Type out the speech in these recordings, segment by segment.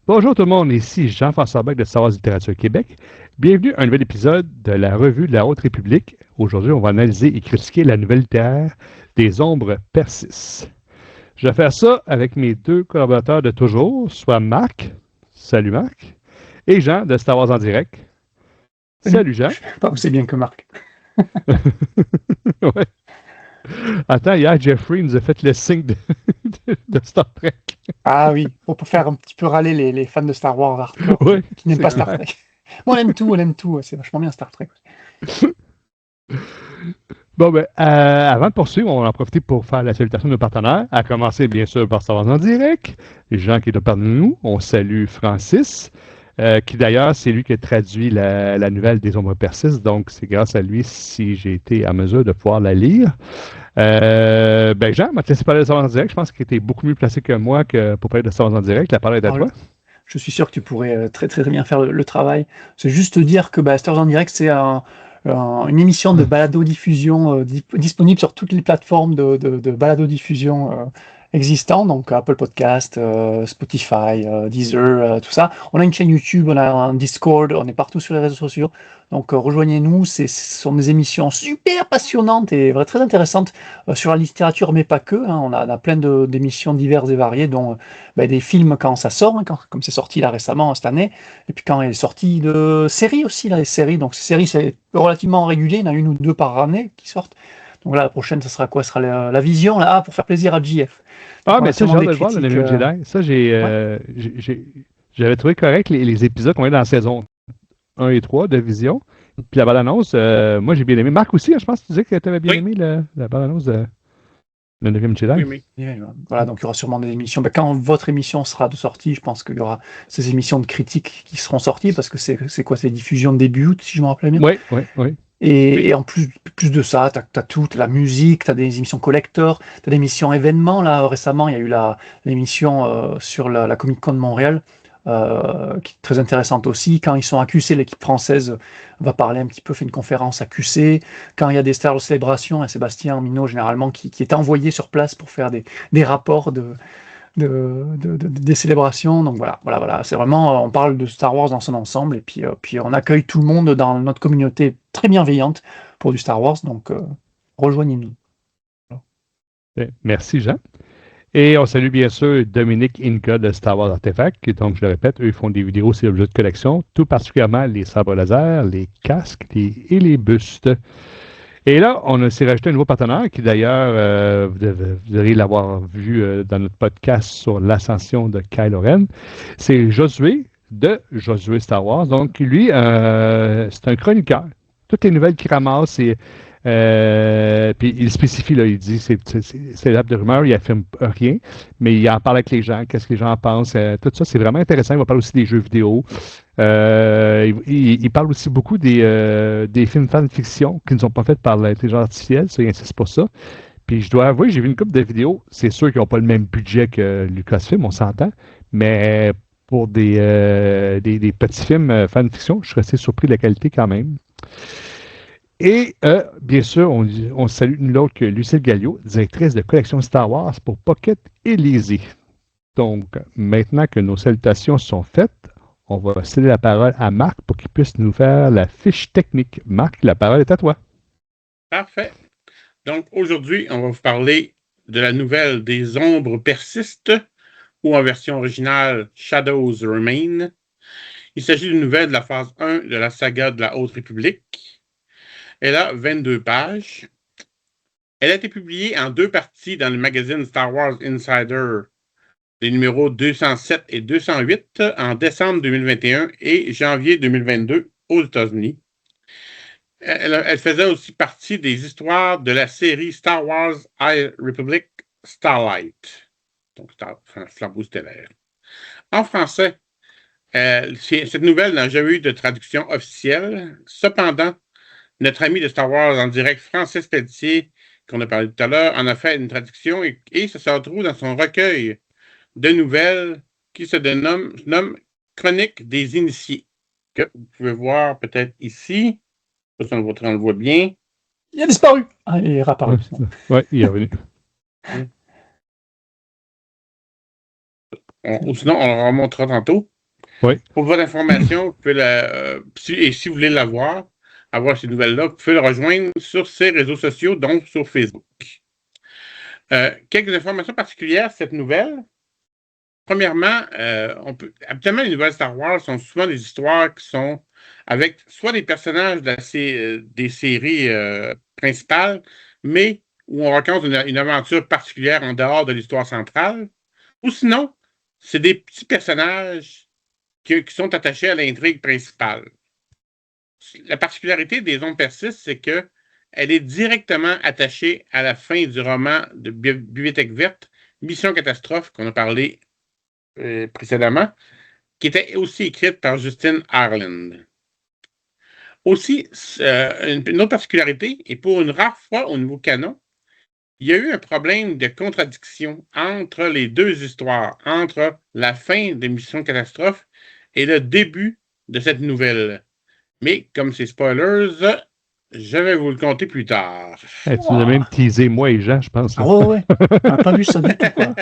Bonjour tout le monde, ici Jean-François Bach de Star Wars Littérature Québec. Bienvenue à un nouvel épisode de la Revue de la Haute République. Aujourd'hui, on va analyser et critiquer la nouvelle littéraire Des ombres persistent. Je vais faire ça avec mes deux collaborateurs de toujours, soit Marc, salut Marc, et Jean de Star Wars en direct. Salut Jean. Pas aussi bien que Marc. Ouais. Attends, hier, Jeffrey nous a fait le signe de Star Trek. Ah oui, pour faire un petit peu râler les fans de Star Wars hardcore Ouais, qui n'aiment pas c'est Star vrai. Trek. Bon, on aime tout, c'est vachement bien Star Trek. Bon, ben, avant de poursuivre, on va en profiter pour faire la salutation de nos partenaires, à commencer bien sûr par Star Wars en direct, les gens qui sont parmi nous. On salue Francis, qui d'ailleurs, c'est lui qui a traduit la nouvelle Des ombres persistent, donc c'est grâce à lui si j'ai été à mesure de pouvoir la lire. Ben Jean, m'a te laissé parler de Star Wars en direct, je pense qu'il était beaucoup mieux placé que moi pour parler de Star Wars en direct. La parole est à toi. Je suis sûr que tu pourrais très très bien faire le travail. C'est juste te dire que Star Wars en direct, c'est une émission de balado-diffusion disponible sur toutes les plateformes de balado-diffusion existantes, donc Apple Podcast, Spotify, Deezer, tout ça. On a une chaîne YouTube, on a un Discord, on est partout sur les réseaux sociaux. Donc rejoignez-nous, ce sont des émissions super passionnantes et très intéressantes sur la littérature, mais pas que. On a plein d'émissions diverses et variées, dont des films quand ça sort, comme c'est sorti là récemment cette année, et puis quand il est sorti de séries aussi, là, les séries. Donc ces séries, c'est relativement régulier, il y en a une ou deux par année qui sortent. Donc là, la prochaine, ça sera quoi? Ce sera la Vision, là, pour faire plaisir à JF. Ah, Donc, mais ça, j'ai hâte de le voir, le critiques, Neville Jedi. Ça, ouais. j'avais trouvé correct les épisodes qu'on est dans la saison 1 et 3 de Vision. Puis la bande-annonce, moi, j'ai bien aimé. Marc aussi, je pense que tu disais que tu avais bien aimé la bande-annonce de le 9e Jedi. Oui. Voilà, donc il y aura sûrement des émissions. Quand votre émission sera de sortie, je pense qu'il y aura ces émissions de critiques qui seront sorties, parce que c'est quoi, c'est diffusion de début août, si je me rappelle bien. Oui. Et en plus de ça, t'as tout, t'as la musique, t'as des émissions collector, t'as des émissions événements. Là, récemment, il y a eu l'émission sur la Comic Con de Montréal, qui est très intéressante aussi. Quand ils sont à QC, l'équipe française va parler un petit peu, fait une conférence à QC. Quand il y a des Star Wars célébrations, il y a Sébastien Minot, généralement, qui est envoyé sur place pour faire des rapports des célébrations. Donc voilà. C'est vraiment, on parle de Star Wars dans son ensemble, et puis on accueille tout le monde dans notre communauté très bienveillante pour du Star Wars. Donc rejoignez-nous. Merci, Jean. Et on salue bien sûr Dominique Inca de Star Wars Artefact, qui, donc, je le répète, eux, ils font des vidéos sur les objets de collection, tout particulièrement les sabres laser, les casques et les bustes. Et là, on s'est rajouté un nouveau partenaire qui, d'ailleurs, vous devriez l'avoir vu dans notre podcast sur l'ascension de Kylo Ren. C'est Josué de Josué Star Wars. Donc, lui, c'est un chroniqueur. Toutes les nouvelles qu'il ramasse, puis il spécifie, là, il dit c'est l'app de rumeur, il affirme rien, mais il en parle avec les gens, qu'est-ce que les gens en pensent. Tout ça, c'est vraiment intéressant. Il va parler aussi des jeux vidéo. Il parle aussi beaucoup des films fan-fiction qui ne sont pas faits par l'intelligence artificielle, ça, il insiste pour ça. Puis je dois avouer, j'ai vu une couple de vidéos, c'est sûr qu'ils n'ont pas le même budget que Lucasfilm, on s'entend, mais pour des petits films fan-fiction, je suis resté surpris de la qualité quand même. Et bien sûr, on salue une autre que Lucille Gallio, directrice de collection Star Wars pour Pocket Élysée. Donc, maintenant que nos salutations sont faites, on va céder la parole à Marc pour qu'il puisse nous faire la fiche technique. Marc, la parole est à toi. Parfait. Donc, aujourd'hui, on va vous parler de la nouvelle Des ombres persistent, ou en version originale, Shadows Remain. Il s'agit d'une nouvelle de la phase 1 de la saga de la Haute République. Elle a 22 pages. Elle a été publiée en 2 parties dans le magazine Star Wars Insider, les numéros 207 et 208 en décembre 2021 et janvier 2022 aux États-Unis. Elle faisait aussi partie des histoires de la série Star Wars High Republic Starlight, donc Flambeau stellaire. En français, cette nouvelle n'a jamais eu de traduction officielle. Cependant, notre ami de Star Wars en direct, Francis Pelletier, qu'on a parlé tout à l'heure, en a fait une traduction et ça se retrouve dans son recueil de nouvelles qui se nomme Chronique des Initiés, que vous pouvez voir peut-être ici. Je sais pas si on le voit bien. Il a disparu. Ah, il est réapparu. Oui, il est revenu. Ou sinon, on le remontrera tantôt. Oui. Pour votre information, vous pouvez si vous voulez avoir ces nouvelles-là, vous pouvez le rejoindre sur ses réseaux sociaux, donc sur Facebook. Quelques informations particulières de cette nouvelle. Premièrement, habituellement, les nouvelles Star Wars sont souvent des histoires qui sont avec soit des personnages des séries principales, mais où on raconte une aventure particulière en dehors de l'histoire centrale, ou sinon, c'est des petits personnages qui sont attachés à l'intrigue principale. La particularité des Ombres persistent, c'est que elle est directement attachée à la fin du roman de Bibliothèque verte, Mission Catastrophe, qu'on a parlé précédemment, qui était aussi écrite par Justin Harlan. Aussi, une autre particularité, et pour une rare fois au niveau canon, il y a eu un problème de contradiction entre les deux histoires, entre la fin de Mission Catastrophe et le début de cette nouvelle. Mais comme c'est spoilers, je vais vous le conter plus tard. Tu nous as même teasé, moi et Jean, je pense. Ah ouais. On n'a pas vu ça du tout, quoi.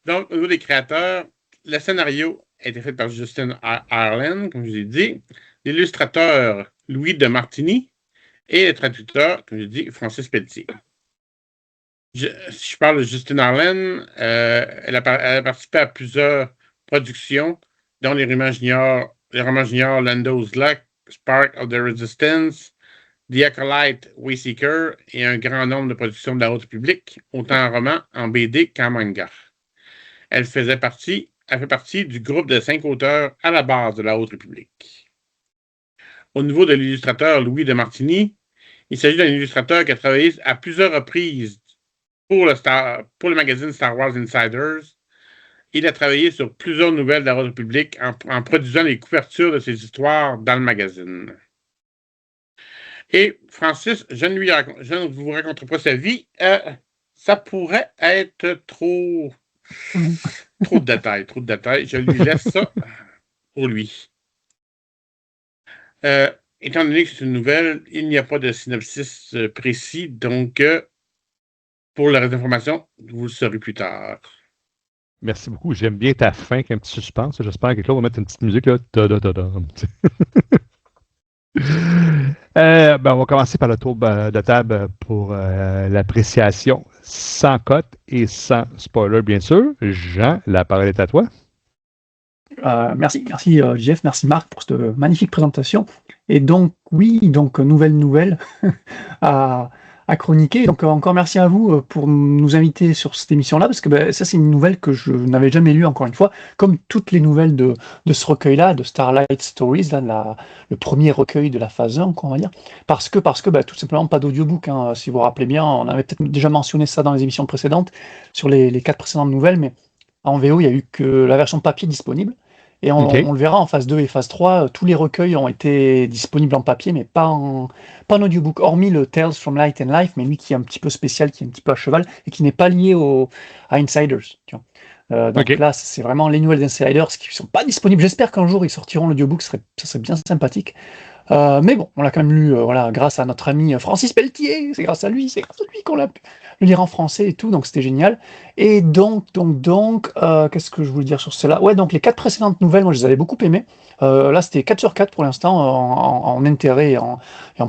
Donc, au niveau des créateurs, le scénario a été fait par Justin Harlan, comme je vous ai dit, l'illustrateur Louis de Martini et le traducteur, comme je l'ai dit, Francis Pelletier. Si je parle de Justin Harlan, elle a participé à plusieurs productions, dont les romans juniors Lando's Luck, Spark of the Resistance, The Acolyte, Wayseeker et un grand nombre de productions de la Haute République, autant en roman, en BD qu'en manga. Elle fait partie du groupe de 5 auteurs à la base de la Haute République. Au niveau de l'illustrateur Louis de Martini, il s'agit d'un illustrateur qui a travaillé à plusieurs reprises pour le magazine Star Wars Insiders. Il a travaillé sur plusieurs nouvelles de la Haute République en produisant les couvertures de ses histoires dans le magazine. Et Francis, je ne vous raconterai pas sa vie. Ça pourrait être trop de détails. Je lui laisse ça pour lui. Étant donné que c'est une nouvelle, il n'y a pas de synopsis précis, donc pour la reste d'information, vous le saurez plus tard. Merci beaucoup. J'aime bien ta fin avec un petit suspense. J'espère que Claude va mettre une petite musique là. On va commencer par le tour de table pour l'appréciation sans cote et sans spoiler, bien sûr. Jean, la parole est à toi. Merci Jeff, merci Marc pour cette magnifique présentation. Et donc, nouvelle à chroniquer. Donc, encore merci à vous pour nous inviter sur cette émission-là, parce que ça, c'est une nouvelle que je n'avais jamais lue, encore une fois, comme toutes les nouvelles de ce recueil-là, de Starlight Stories, là, le premier recueil de la phase 1, on va dire, parce que tout simplement pas d'audiobook, hein, si vous vous rappelez bien, on avait peut-être déjà mentionné ça dans les émissions précédentes, sur les 4 précédentes nouvelles, mais en VO, il n'y a eu que la version papier disponible. Et on le verra en phase 2 et phase 3, tous les recueils ont été disponibles en papier, mais pas en audiobook, hormis le Tales from Light and Life, mais lui qui est un petit peu spécial, qui est un petit peu à cheval, et qui n'est pas lié à Insiders. Tu vois. Donc là, c'est vraiment les nouvelles d'Insiders qui ne sont pas disponibles. J'espère qu'un jour, ils sortiront l'audiobook, ça serait bien sympathique. Mais bon, on l'a quand même lu grâce à notre ami Francis Pelletier, c'est grâce à lui qu'on l'a pu le lire en français et tout, donc c'était génial. Et donc, qu'est-ce que je voulais dire sur cela ? Ouais, donc les 4 précédentes nouvelles, moi je les avais beaucoup aimées. Là, c'était 4 sur 4 pour l'instant, en intérêt et en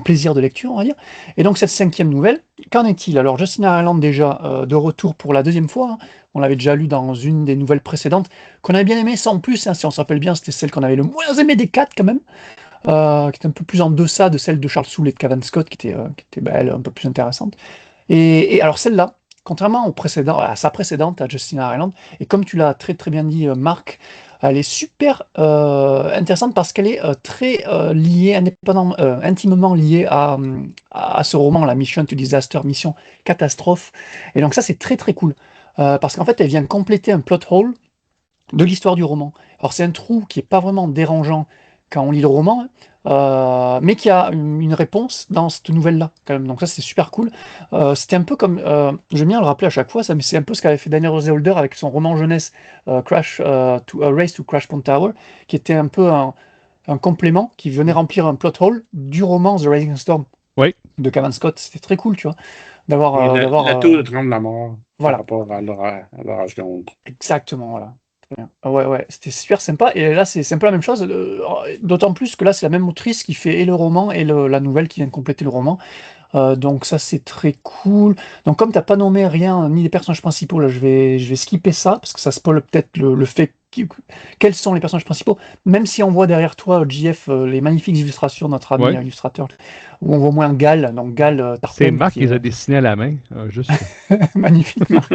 plaisir de lecture, on va dire. Et donc cette 5e nouvelle, qu'en est-il ? Alors, Justin Harlan déjà de retour pour la 2e fois, hein. On l'avait déjà lu dans une des nouvelles précédentes, qu'on avait bien aimé, sans plus, hein, si on se rappelle bien, c'était celle qu'on avait le moins aimé des 4 quand même. Qui était un peu plus en deçà de celle de Charles Soule et de Cavan Scott, qui était elle, un peu plus intéressante. Et alors celle-là, contrairement à sa précédente, à Justin Harlan, et comme tu l'as très très bien dit, Marc, elle est super intéressante parce qu'elle est très liée, intimement liée à ce roman, la Mission to Disaster, Mission Catastrophe. Et donc ça, c'est très très cool. Parce qu'en fait, elle vient compléter un plot hole de l'histoire du roman. Alors c'est un trou qui n'est pas vraiment dérangeant quand on lit le roman, mais qui a une réponse dans cette nouvelle-là, quand même. Donc ça, c'est super cool. C'était un peu comme, j'aime bien le rappeler à chaque fois, mais c'est un peu ce qu'avait fait Daniel Roseholder avec son roman jeunesse Race to Crash Point Tower, qui était un peu un complément qui venait remplir un plot hole du roman The Rising Storm de Cavan Scott. C'était très cool, tu vois, d'avoir la tour de tremble de la mort, voilà. par rapport à l'orage de Londres. Exactement, voilà. Ouais, c'était super sympa. Et là, c'est un peu la même chose. D'autant plus que là, c'est la même autrice qui fait et le roman et la nouvelle qui vient de compléter le roman. Donc ça, c'est très cool. Donc comme t'as pas nommé rien, ni les personnages principaux, là, je vais skipper ça, parce que ça spoil peut-être le fait quels sont les personnages principaux. Même si on voit derrière toi, JF, les magnifiques illustrations de notre ami Ouais. illustrateur, où on voit au moins Gal, donc Gal C'est Tarpen, Marc qui qui les a est dessinés à la main. Juste. magnifique, Marc.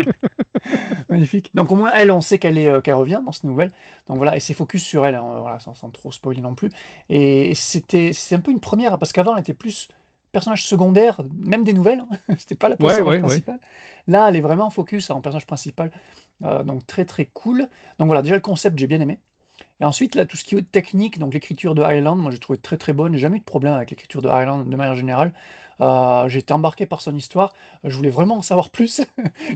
Magnifique. Donc au moins elle, on sait qu'elle revient dans cette nouvelle. Donc voilà, et c'est focus sur elle, hein, voilà, sans trop spoiler non plus. Et c'est un peu une première, parce qu'avant elle était plus personnage secondaire, même des nouvelles. Hein. C'était pas la personnage Ouais. principal. Là, elle est vraiment focus en personnage principal. Donc très très cool. Donc voilà, déjà le concept, j'ai bien aimé. Et ensuite, là, tout ce qui est technique, donc l'écriture de Highland, moi j'ai trouvé très très bonne. J'ai jamais eu de problème avec l'écriture de Highland de manière générale. J'ai été embarqué par son histoire. Je voulais vraiment en savoir plus.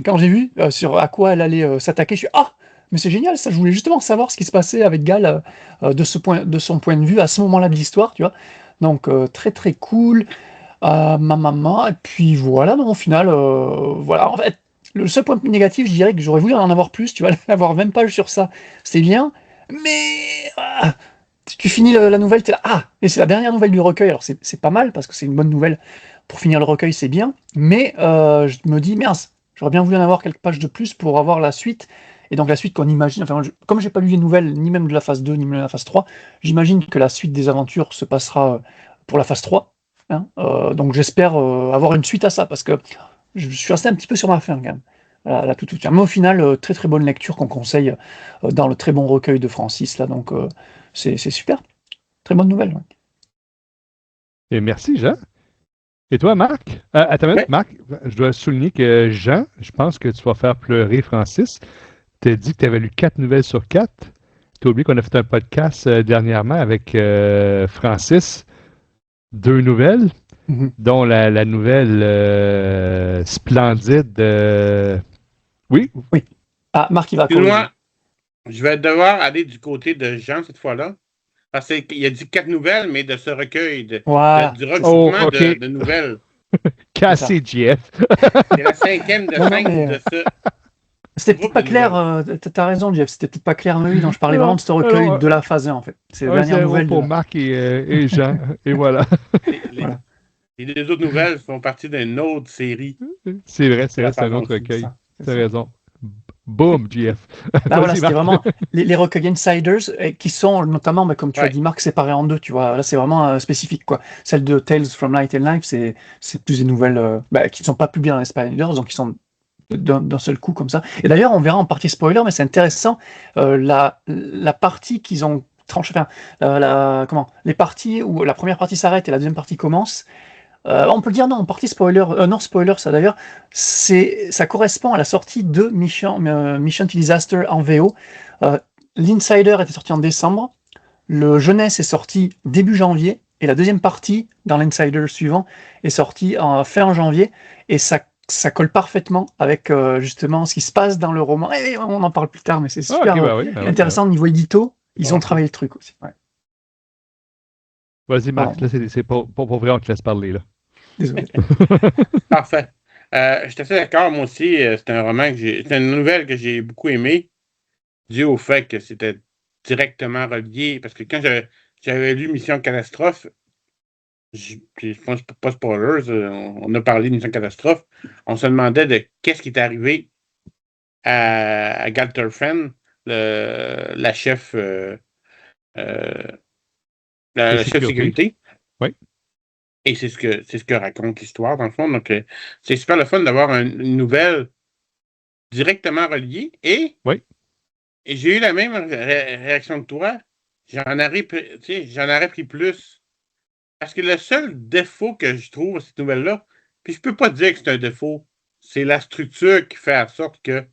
Quand j'ai vu sur à quoi elle allait s'attaquer, je suis ah, mais c'est génial ça. Je voulais justement savoir ce qui se passait avec Gal de son point de vue à ce moment-là de l'histoire, tu vois. Donc très très cool. Ma maman. Et puis voilà, non, au final, voilà. En fait, le seul point négatif, je dirais que j'aurais voulu en avoir plus. Tu vois, avoir 20 pages sur ça, c'est bien. Mais tu finis la nouvelle, t'es là. Ah, et c'est la dernière nouvelle du recueil. Alors c'est pas mal parce que c'est une bonne nouvelle. Pour finir le recueil, c'est bien. Mais je me dis, mince, j'aurais bien voulu en avoir quelques pages de plus pour avoir la suite. Et donc la suite qu'on imagine, enfin, comme j'ai pas lu les nouvelles, ni même de la phase 2, ni même de la phase 3, j'imagine que la suite des aventures se passera pour la phase 3. Hein. Donc j'espère avoir une suite à ça, parce que je suis resté un petit peu sur ma faim quand même. Là, tout. Mais au final, très très bonne lecture qu'on conseille dans le très bon recueil de Francis. Là, donc c'est super. Très bonne nouvelle. Ouais. Et merci, Jean. Et toi, Marc? Attends une minute, Ouais. Marc, je dois souligner que Jean, je pense que tu vas faire pleurer Francis. Tu as dit que tu avais lu 4 nouvelles sur 4. Tu as oublié qu'on a fait un podcast dernièrement avec Francis. 2 nouvelles, dont la nouvelle splendide. Oui? Oui. Ah, Marc, il va corriger. Excuse-moi, je vais devoir aller du côté de Jean cette fois-là. Parce qu'il a dit 4 nouvelles, mais de ce recueil, Voilà. du Oh, regroupement OK. de nouvelles. Cassé, JF. C'est la 5e de Non, 5 mais de ce c'était peut-être groupe pas de clair. nouvelles. T'as raison, Jeff. C'était peut-être pas clair. Mais oui, non, je parlais vraiment Alors, de ce recueil de la phase 1, en fait. C'est la dernière 1-0 nouvelle de pour la. Marc et Jean. Et voilà. Voilà. Les deux autres nouvelles font partie d'une autre série C'est vrai, de la c'est phase un en autre dessous. recueil. C'est T'as ça. raison. Boom, JF. Là, voilà, Vas-y, c'était Marc. vraiment les recueils Insiders qui sont notamment, comme tu as Ouais. dit, Marc, séparés en deux. Tu vois, là, c'est vraiment spécifique, quoi. Celle de Tales from Light and Life, c'est plus des nouvelles qui ne sont pas publiées dans les Spiders, donc qui sont d'un seul coup comme ça. Et d'ailleurs, on verra en partie spoiler, mais c'est intéressant la partie qu'ils ont tranché. Enfin, les parties où la première partie s'arrête et la deuxième partie commence. On peut dire non, en partie spoiler, non spoiler ça d'ailleurs, ça correspond à la sortie de Mission to Disaster en VO. L'Insider était sorti en décembre, le Jeunesse est sorti début janvier, et la deuxième partie, dans l'Insider suivant, est sortie fin janvier, et ça colle parfaitement avec justement ce qui se passe dans le roman. Et on en parle plus tard, mais c'est super OK, ben oui, ben oui, intéressant au niveau édito. Ils ont Ok. travaillé le truc aussi. Ouais. Vas-y, Marc, Pardon, là, c'est pour vrai, on te laisse parler, là. désolé. Parfait. Je suis assez d'accord, moi aussi. C'est un roman c'est une nouvelle que j'ai beaucoup aimée, dû au fait que c'était directement relié. Parce que quand j'avais lu Mission Catastrophe, puis je pense pas spoilers, on a parlé de Mission Catastrophe, on se demandait de qu'est-ce qui est arrivé à Galterfen, la chef euh, la chef de sécurité. Oui. Et c'est ce que raconte l'histoire, dans le fond. Donc, c'est super le fun d'avoir une nouvelle directement reliée. Et Oui. j'ai eu la même réaction que toi. J'en aurais pris plus. Parce que le seul défaut que je trouve à cette nouvelle-là, puis je peux pas dire que c'est un défaut, c'est la structure qui fait en sorte que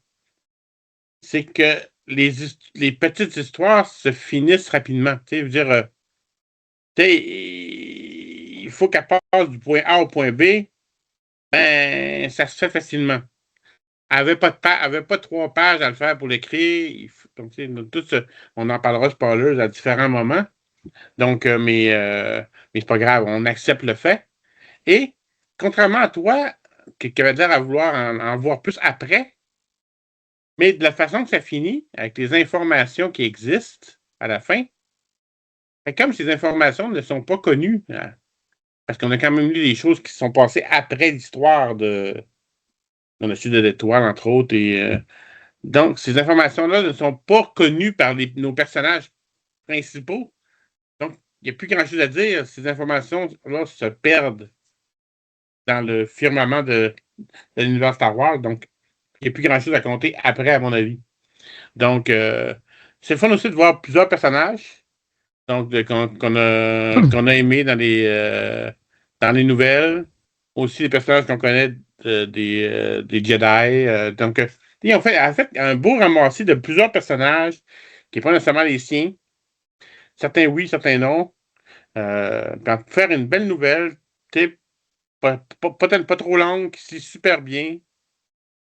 c'est que les petites histoires se finissent rapidement. Tu sais, je veux dire, il faut qu'elle passe du point A au point B, ben, ça se fait facilement. Elle avait pas 3 pages à le faire pour l'écrire. Donc, on en parlera spoilers à différents moments. Donc, mais c'est pas grave, on accepte le fait. Et, contrairement à toi, qui avait l'air à vouloir en voir plus après, Mais de la façon que ça finit, avec les informations qui existent à la fin, comme ces informations ne sont pas connues, hein, parce qu'on a quand même lu des choses qui sont passées après l'histoire de la chute de l'étoile, entre autres, et donc ces informations-là ne sont pas connues par nos personnages principaux. Donc, il n'y a plus grand-chose à dire. Ces informations-là se perdent dans le firmament de l'univers Star Wars. Donc, il n'y a plus grand-chose à compter après, à mon avis. Donc, c'est le fun aussi de voir plusieurs personnages donc qu'on a aimés dans les nouvelles. Aussi, les personnages qu'on connaît des Jedi. Donc, ils ont fait un beau ramassis de plusieurs personnages qui n'est pas nécessairement les siens. Certains oui, certains non. Faire une belle nouvelle, peut-être pas trop longue, qui se super bien.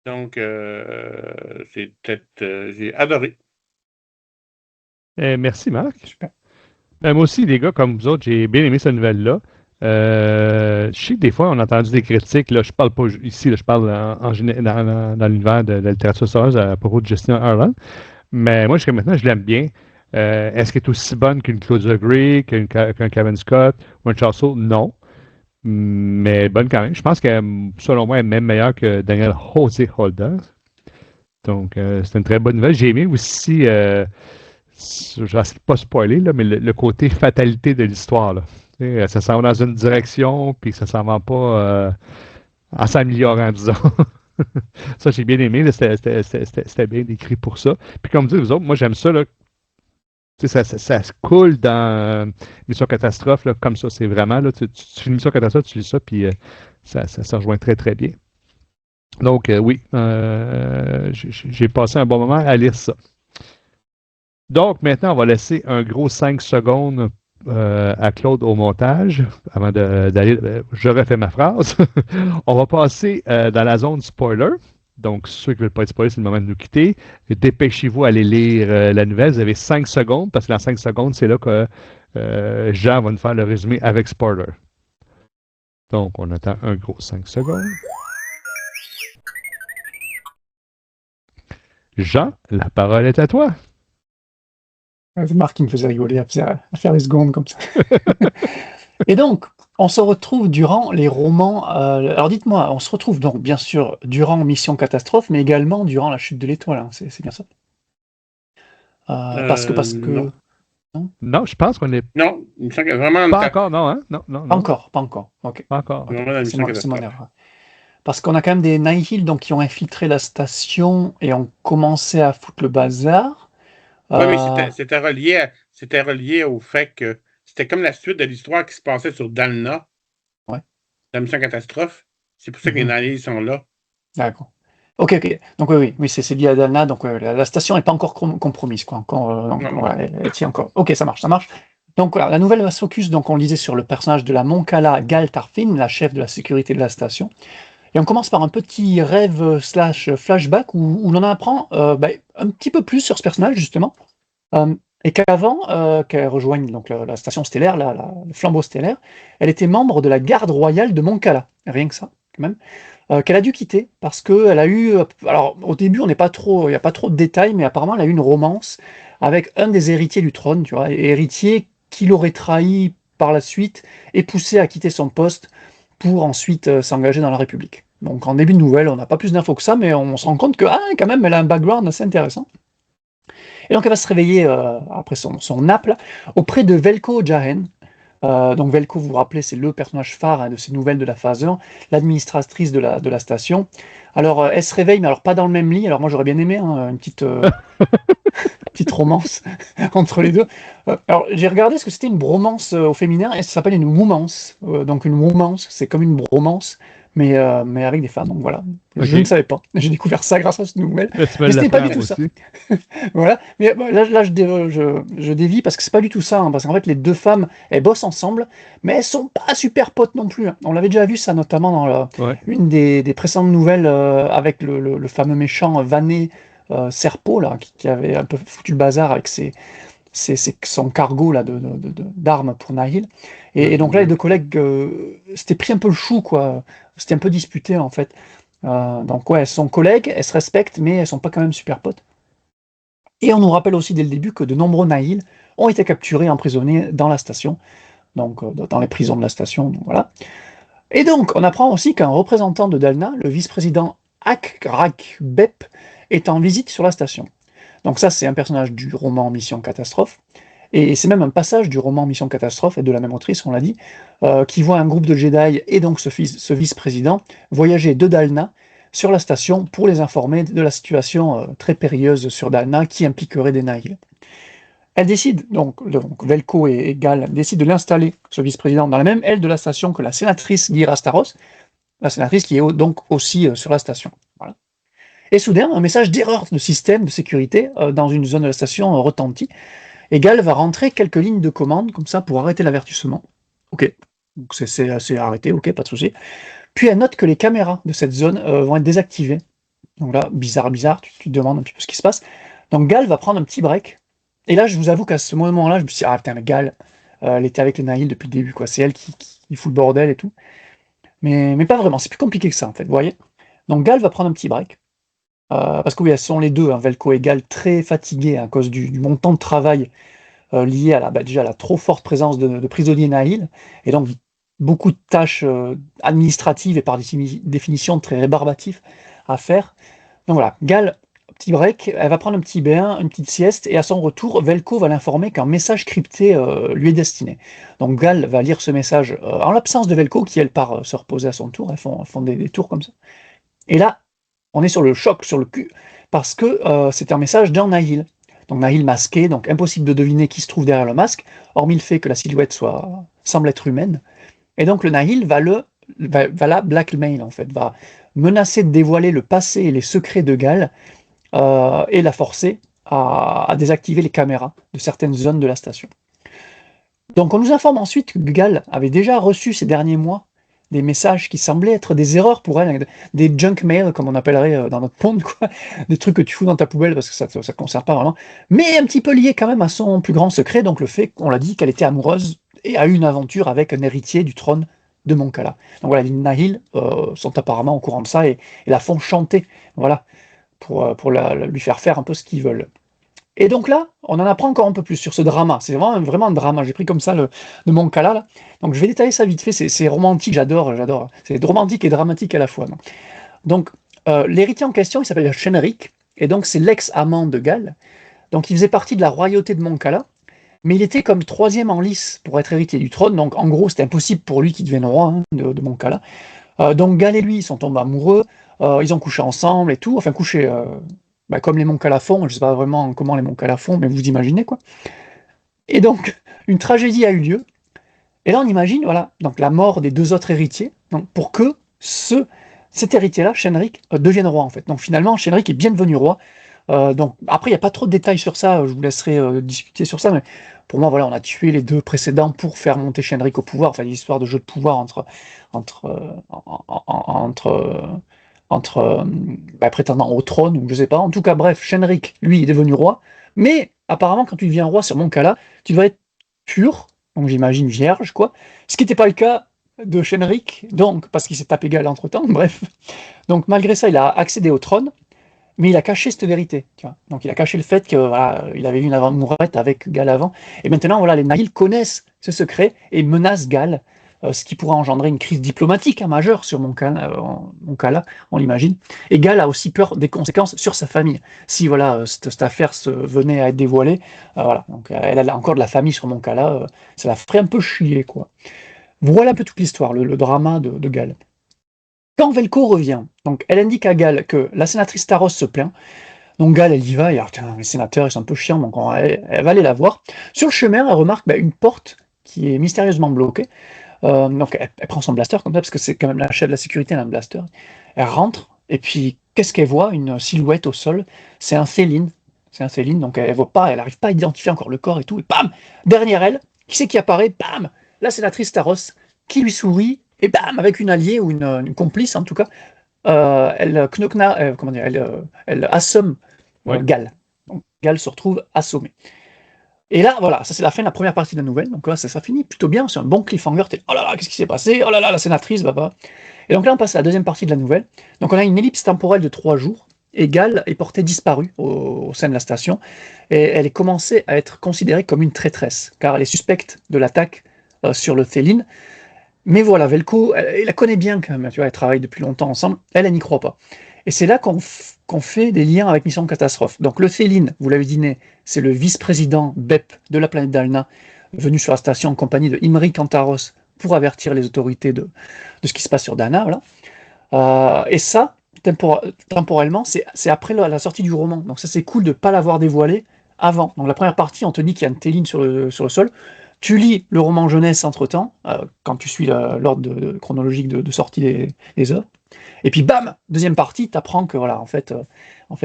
Donc, c'est peut-être. J'ai adoré. Merci, Marc. Super. Moi aussi, les gars, comme vous autres, j'ai bien aimé cette nouvelle-là. Je sais que des fois, on a entendu des critiques. Là, je parle pas ici, là, je parle dans l'univers de la littérature sérieuse à propos de Justin Harlan. Mais moi, jusqu'à maintenant, je l'aime bien. Est-ce qu'elle est aussi bonne qu'une Claudia Gray, qu'un Kevin Scott ou un Charles Soule? Non. Mais bonne quand même. Je pense qu'elle, selon moi, elle est même meilleure que Daniel Jose Holder. Donc, c'est une très bonne nouvelle. J'ai aimé aussi, je ne vais pas spoiler, là, mais le côté fatalité de l'histoire. Là. Ça s'en va dans une direction, puis ça s'en va pas en s'améliorant, disons. Ça, j'ai bien aimé. Là, c'était bien décrit pour ça. Puis comme dit vous autres, moi, j'aime ça. Là, ça se coule dans Mission Catastrophe, là, comme ça. C'est vraiment, là, tu finis Mission Catastrophe, tu lis ça, puis ça se rejoint très, très bien. Donc, oui, j'ai passé un bon moment à lire ça. Donc, maintenant, on va laisser un gros 5 secondes à Claude au montage, avant d'aller, je refais ma phrase. On va passer dans la zone spoiler. Donc, ceux qui ne veulent pas être spoilés, c'est le moment de nous quitter. Dépêchez-vous à aller lire la nouvelle. Vous avez 5 secondes, parce que dans 5 secondes, c'est là que Jean va nous faire le résumé avec spoiler. Donc, on attend un gros 5 secondes. Jean, la parole est à toi. C'est Marc qui me faisait rigoler à faire les secondes comme ça. Et donc, on se retrouve durant les romans. Alors dites-moi, on se retrouve donc bien sûr durant Mission Catastrophe, mais également durant la chute de l'étoile. Hein, c'est bien ça. Parce que. Non, je pense qu'on est. Non, il me semble que vraiment. Pas encore, non, hein? Non. Pas encore. Ok. Pas encore. Okay. C'est mon erreur. Parce qu'on a quand même des Nihil donc qui ont infiltré la station et ont commencé à foutre le bazar. Oui, mais c'était relié au fait que c'était comme la suite de l'histoire qui se passait sur Dalna. Ouais. La Mission Catastrophe. C'est pour ça que les Nihil sont là. D'accord. Ok. Donc oui, c'est lié à Dalna, donc la station n'est pas encore compromise, quoi. Elle tient encore. Ok, ça marche. Donc voilà, la nouvelle va se focus, donc on lisait sur le personnage de la Moncala Gal Tarfin, la chef de la sécurité de la station. Et on commence par un petit rêve / flashback où l'on apprend un petit peu plus sur ce personnage, justement. Et qu'avant qu'elle rejoigne donc, la station stellaire, le flambeau stellaire, elle était membre de la garde royale de Moncala. Rien que ça, quand même. Qu'elle a dû quitter parce qu'elle a eu. Alors, au début, il n'y a pas trop de détails, mais apparemment, elle a eu une romance avec un des héritiers du trône, tu vois, héritier qui l'aurait trahi par la suite et poussé à quitter son poste pour ensuite s'engager dans la République. Donc, en début de nouvelle, on n'a pas plus d'infos que ça, mais on se rend compte que, quand même, elle a un background assez intéressant. Et donc, elle va se réveiller après son nap là, auprès de Velko Jaren. Donc Velko, vous vous rappelez, c'est le personnage phare de ces nouvelles de la phase 1, l'administratrice de la station. Alors, elle se réveille, mais alors pas dans le même lit. Alors moi, j'aurais bien aimé une petite romance entre les deux. Alors, j'ai regardé ce que c'était une bromance au féminin, et ça s'appelle une woumance. Donc une woumance, c'est comme une bromance, mais avec des femmes. Donc voilà, okay. Je ne savais pas. J'ai découvert ça grâce à cette nouvelle. Mais c'était pas du tout ça. Voilà. Mais là je dévie parce que c'est pas du tout ça. Parce qu'en fait, les deux femmes, elles bossent ensemble, mais elles sont pas super potes non plus. On l'avait déjà vu ça, notamment dans une des précédentes nouvelles avec le fameux méchant Vané Serpo, là, qui avait un peu foutu le bazar avec son cargo là, d'armes pour Nihil. Et donc là, les deux collègues s'étaient pris un peu le chou, quoi. C'était un peu disputé, en fait. Donc ouais, elles sont collègues, elles se respectent, mais elles sont pas quand même super potes. Et on nous rappelle aussi dès le début que de nombreux Nihil ont été capturés, emprisonnés dans la station, donc dans les prisons de la station, donc voilà. Et donc, on apprend aussi qu'un représentant de Dalna, le vice-président Akrak Bep, est en visite sur la station. Donc ça, c'est un personnage du roman Mission Catastrophe, et c'est même un passage du roman Mission Catastrophe, et de la même autrice, on l'a dit, qui voit un groupe de Jedi et donc ce vice-président voyager de Dalna sur la station pour les informer de la situation très périlleuse sur Dalna qui impliquerait des Nihil. Elle décide, donc Velko et Gal décident de l'installer, ce vice-président, dans la même aile de la station que la sénatrice Gira Staros, la sénatrice qui est donc aussi sur la station. Voilà. Et soudain, un message d'erreur de système de sécurité dans une zone de la station retentit, et Gal va rentrer quelques lignes de commande, comme ça, pour arrêter l'avertissement. Ok, donc c'est arrêté, ok, pas de souci. Puis elle note que les caméras de cette zone vont être désactivées. Donc là, bizarre, tu te demandes un petit peu ce qui se passe. Donc Gal va prendre un petit break. Et là, je vous avoue qu'à ce moment-là, je me suis dit, ah putain, mais Gal, elle était avec les Nihil depuis le début, quoi. C'est elle qui fout le bordel et tout. Mais pas vraiment, c'est plus compliqué que ça, en fait, vous voyez. Donc Gal va prendre un petit break. Parce que oui, elles sont les deux, hein, Velko et Gal, très fatiguées à cause du montant de travail lié à déjà à la trop forte présence de prisonniers Nihil. Et donc, beaucoup de tâches administratives et par définition très rébarbatives à faire. Donc voilà, Gal, petit break, elle va prendre un petit bain, une petite sieste, et à son retour, Velko va l'informer qu'un message crypté lui est destiné. Donc Gal va lire ce message en l'absence de Velko, qui elle part se reposer à son tour, elles font des tours comme ça. Et là, on est sur le choc, sur le cul, parce que c'est un message d'un Nihil. Donc Nihil masqué, donc impossible de deviner qui se trouve derrière le masque, hormis le fait que la silhouette semble être humaine. Et donc le Nihil va la blackmail, en fait, va menacer de dévoiler le passé et les secrets de Gal, et la forcer à désactiver les caméras de certaines zones de la station. Donc on nous informe ensuite que Gal avait déjà reçu ces derniers mois des messages qui semblaient être des erreurs pour elle, des junk mail, comme on appellerait dans notre monde, quoi, des trucs que tu fous dans ta poubelle parce que ça ne concerne pas vraiment, mais un petit peu lié quand même à son plus grand secret, donc le fait qu'on l'a dit qu'elle était amoureuse et a eu une aventure avec un héritier du trône de Moncala. Donc voilà, les Nihil sont apparemment au courant de ça et la font chanter, voilà, pour lui faire un peu ce qu'ils veulent. Et donc là, on en apprend encore un peu plus sur ce drama. C'est vraiment un drama. J'ai pris comme ça de Moncala, là. Donc je vais détailler ça vite fait. C'est romantique, j'adore. C'est romantique et dramatique à la fois. Donc l'héritier en question, il s'appelle Shenrik, et donc c'est l'ex-amant de Gal. Donc il faisait partie de la royauté de Moncala, mais il était comme troisième en lice pour être héritier du trône. Donc en gros, c'était impossible pour lui qu'il devienne roi de Moncala. Donc Gal et lui, ils sont tombés amoureux. Ils ont couché ensemble et tout. Enfin, couché... comme les Moncala font, je ne sais pas vraiment comment les Moncala font, mais vous imaginez quoi. Et donc, une tragédie a eu lieu, et là on imagine, voilà, donc la mort des deux autres héritiers, donc pour que cet héritier-là, Shenrik, devienne roi en fait. Donc finalement, Shenrik est bien devenu roi. Donc après, il n'y a pas trop de détails sur ça, je vous laisserai discuter sur ça, mais pour moi, voilà, on a tué les deux précédents pour faire monter Shenrik au pouvoir, enfin l'histoire de jeu de pouvoir entre prétendant au trône, ou je sais pas. En tout cas, bref, Shenrik, lui, est devenu roi, mais apparemment, quand tu deviens roi sur Moncala, tu dois être pur, donc j'imagine vierge, quoi, ce qui n'était pas le cas de Shenrik, donc, parce qu'il s'est tapé Gal entre-temps, bref. Donc malgré ça, il a accédé au trône, mais il a caché cette vérité, tu vois. Donc il a caché le fait que voilà, il avait eu une amourette avec Gal avant, et maintenant, voilà, les Nihil connaissent ce secret et menacent Gal, ce qui pourrait engendrer une crise diplomatique majeure sur Moncala, on l'imagine. Et Gal a aussi peur des conséquences sur sa famille. Si voilà, cette affaire venait à être dévoilée, voilà, donc elle a encore de la famille sur Moncala, ça la ferait un peu chier, quoi. Voilà un peu toute l'histoire, le drama de Gal. Quand Velko revient, donc elle indique à Gal que la sénatrice Taros se plaint. Donc Gal, elle y va, et alors, les sénateurs, ils sont un peu chiants, donc elle va aller la voir. Sur le chemin, elle remarque une porte qui est mystérieusement bloquée. Donc elle prend son blaster comme ça, parce que c'est quand même la chef de la sécurité, elle a un blaster. Elle rentre, et puis qu'est-ce qu'elle voit? Une silhouette au sol. C'est un Céline. Donc elle voit pas, elle n'arrive pas à identifier encore le corps et tout. Et bam! Derrière elle, qui c'est qui apparaît? Bam! La sénatrice Taros, qui lui sourit, et bam! Avec une alliée, ou une complice en tout cas, elle assomme Gal. Donc Gal se retrouve assommée. Et là, voilà, ça c'est la fin de la première partie de la nouvelle. Donc là, ça finit plutôt bien. C'est un bon cliffhanger. Oh là là, qu'est-ce qui s'est passé? Oh là là, la sénatrice, bah. Et donc là, on passe à la deuxième partie de la nouvelle. Donc on a une ellipse temporelle de 3 jours. Et Gale est portée disparue au sein de la station. Et elle est commencée à être considérée comme une traîtresse, car elle est suspecte de l'attaque sur le Théline. Mais voilà, Velko, elle la connaît bien quand même. Tu vois, elle travaille depuis longtemps ensemble. Elle n'y croit pas. Et c'est là qu'on fait des liens avec Mission Catastrophe. Donc le Théline, vous l'avez deviné, c'est le vice-président BEP de la planète Dalna, venu sur la station en compagnie de Imri Kantaros pour avertir les autorités de ce qui se passe sur Dalna. Voilà. Et ça, temporellement, c'est après la sortie du roman. Donc ça, c'est cool de ne pas l'avoir dévoilé avant. Donc la première partie, on te dit qu'il y a une Théline sur le sol. Tu lis le roman jeunesse entre-temps, quand tu suis l'ordre chronologique de sortie des œuvres. Et puis bam, deuxième partie, t'apprends que voilà, en fait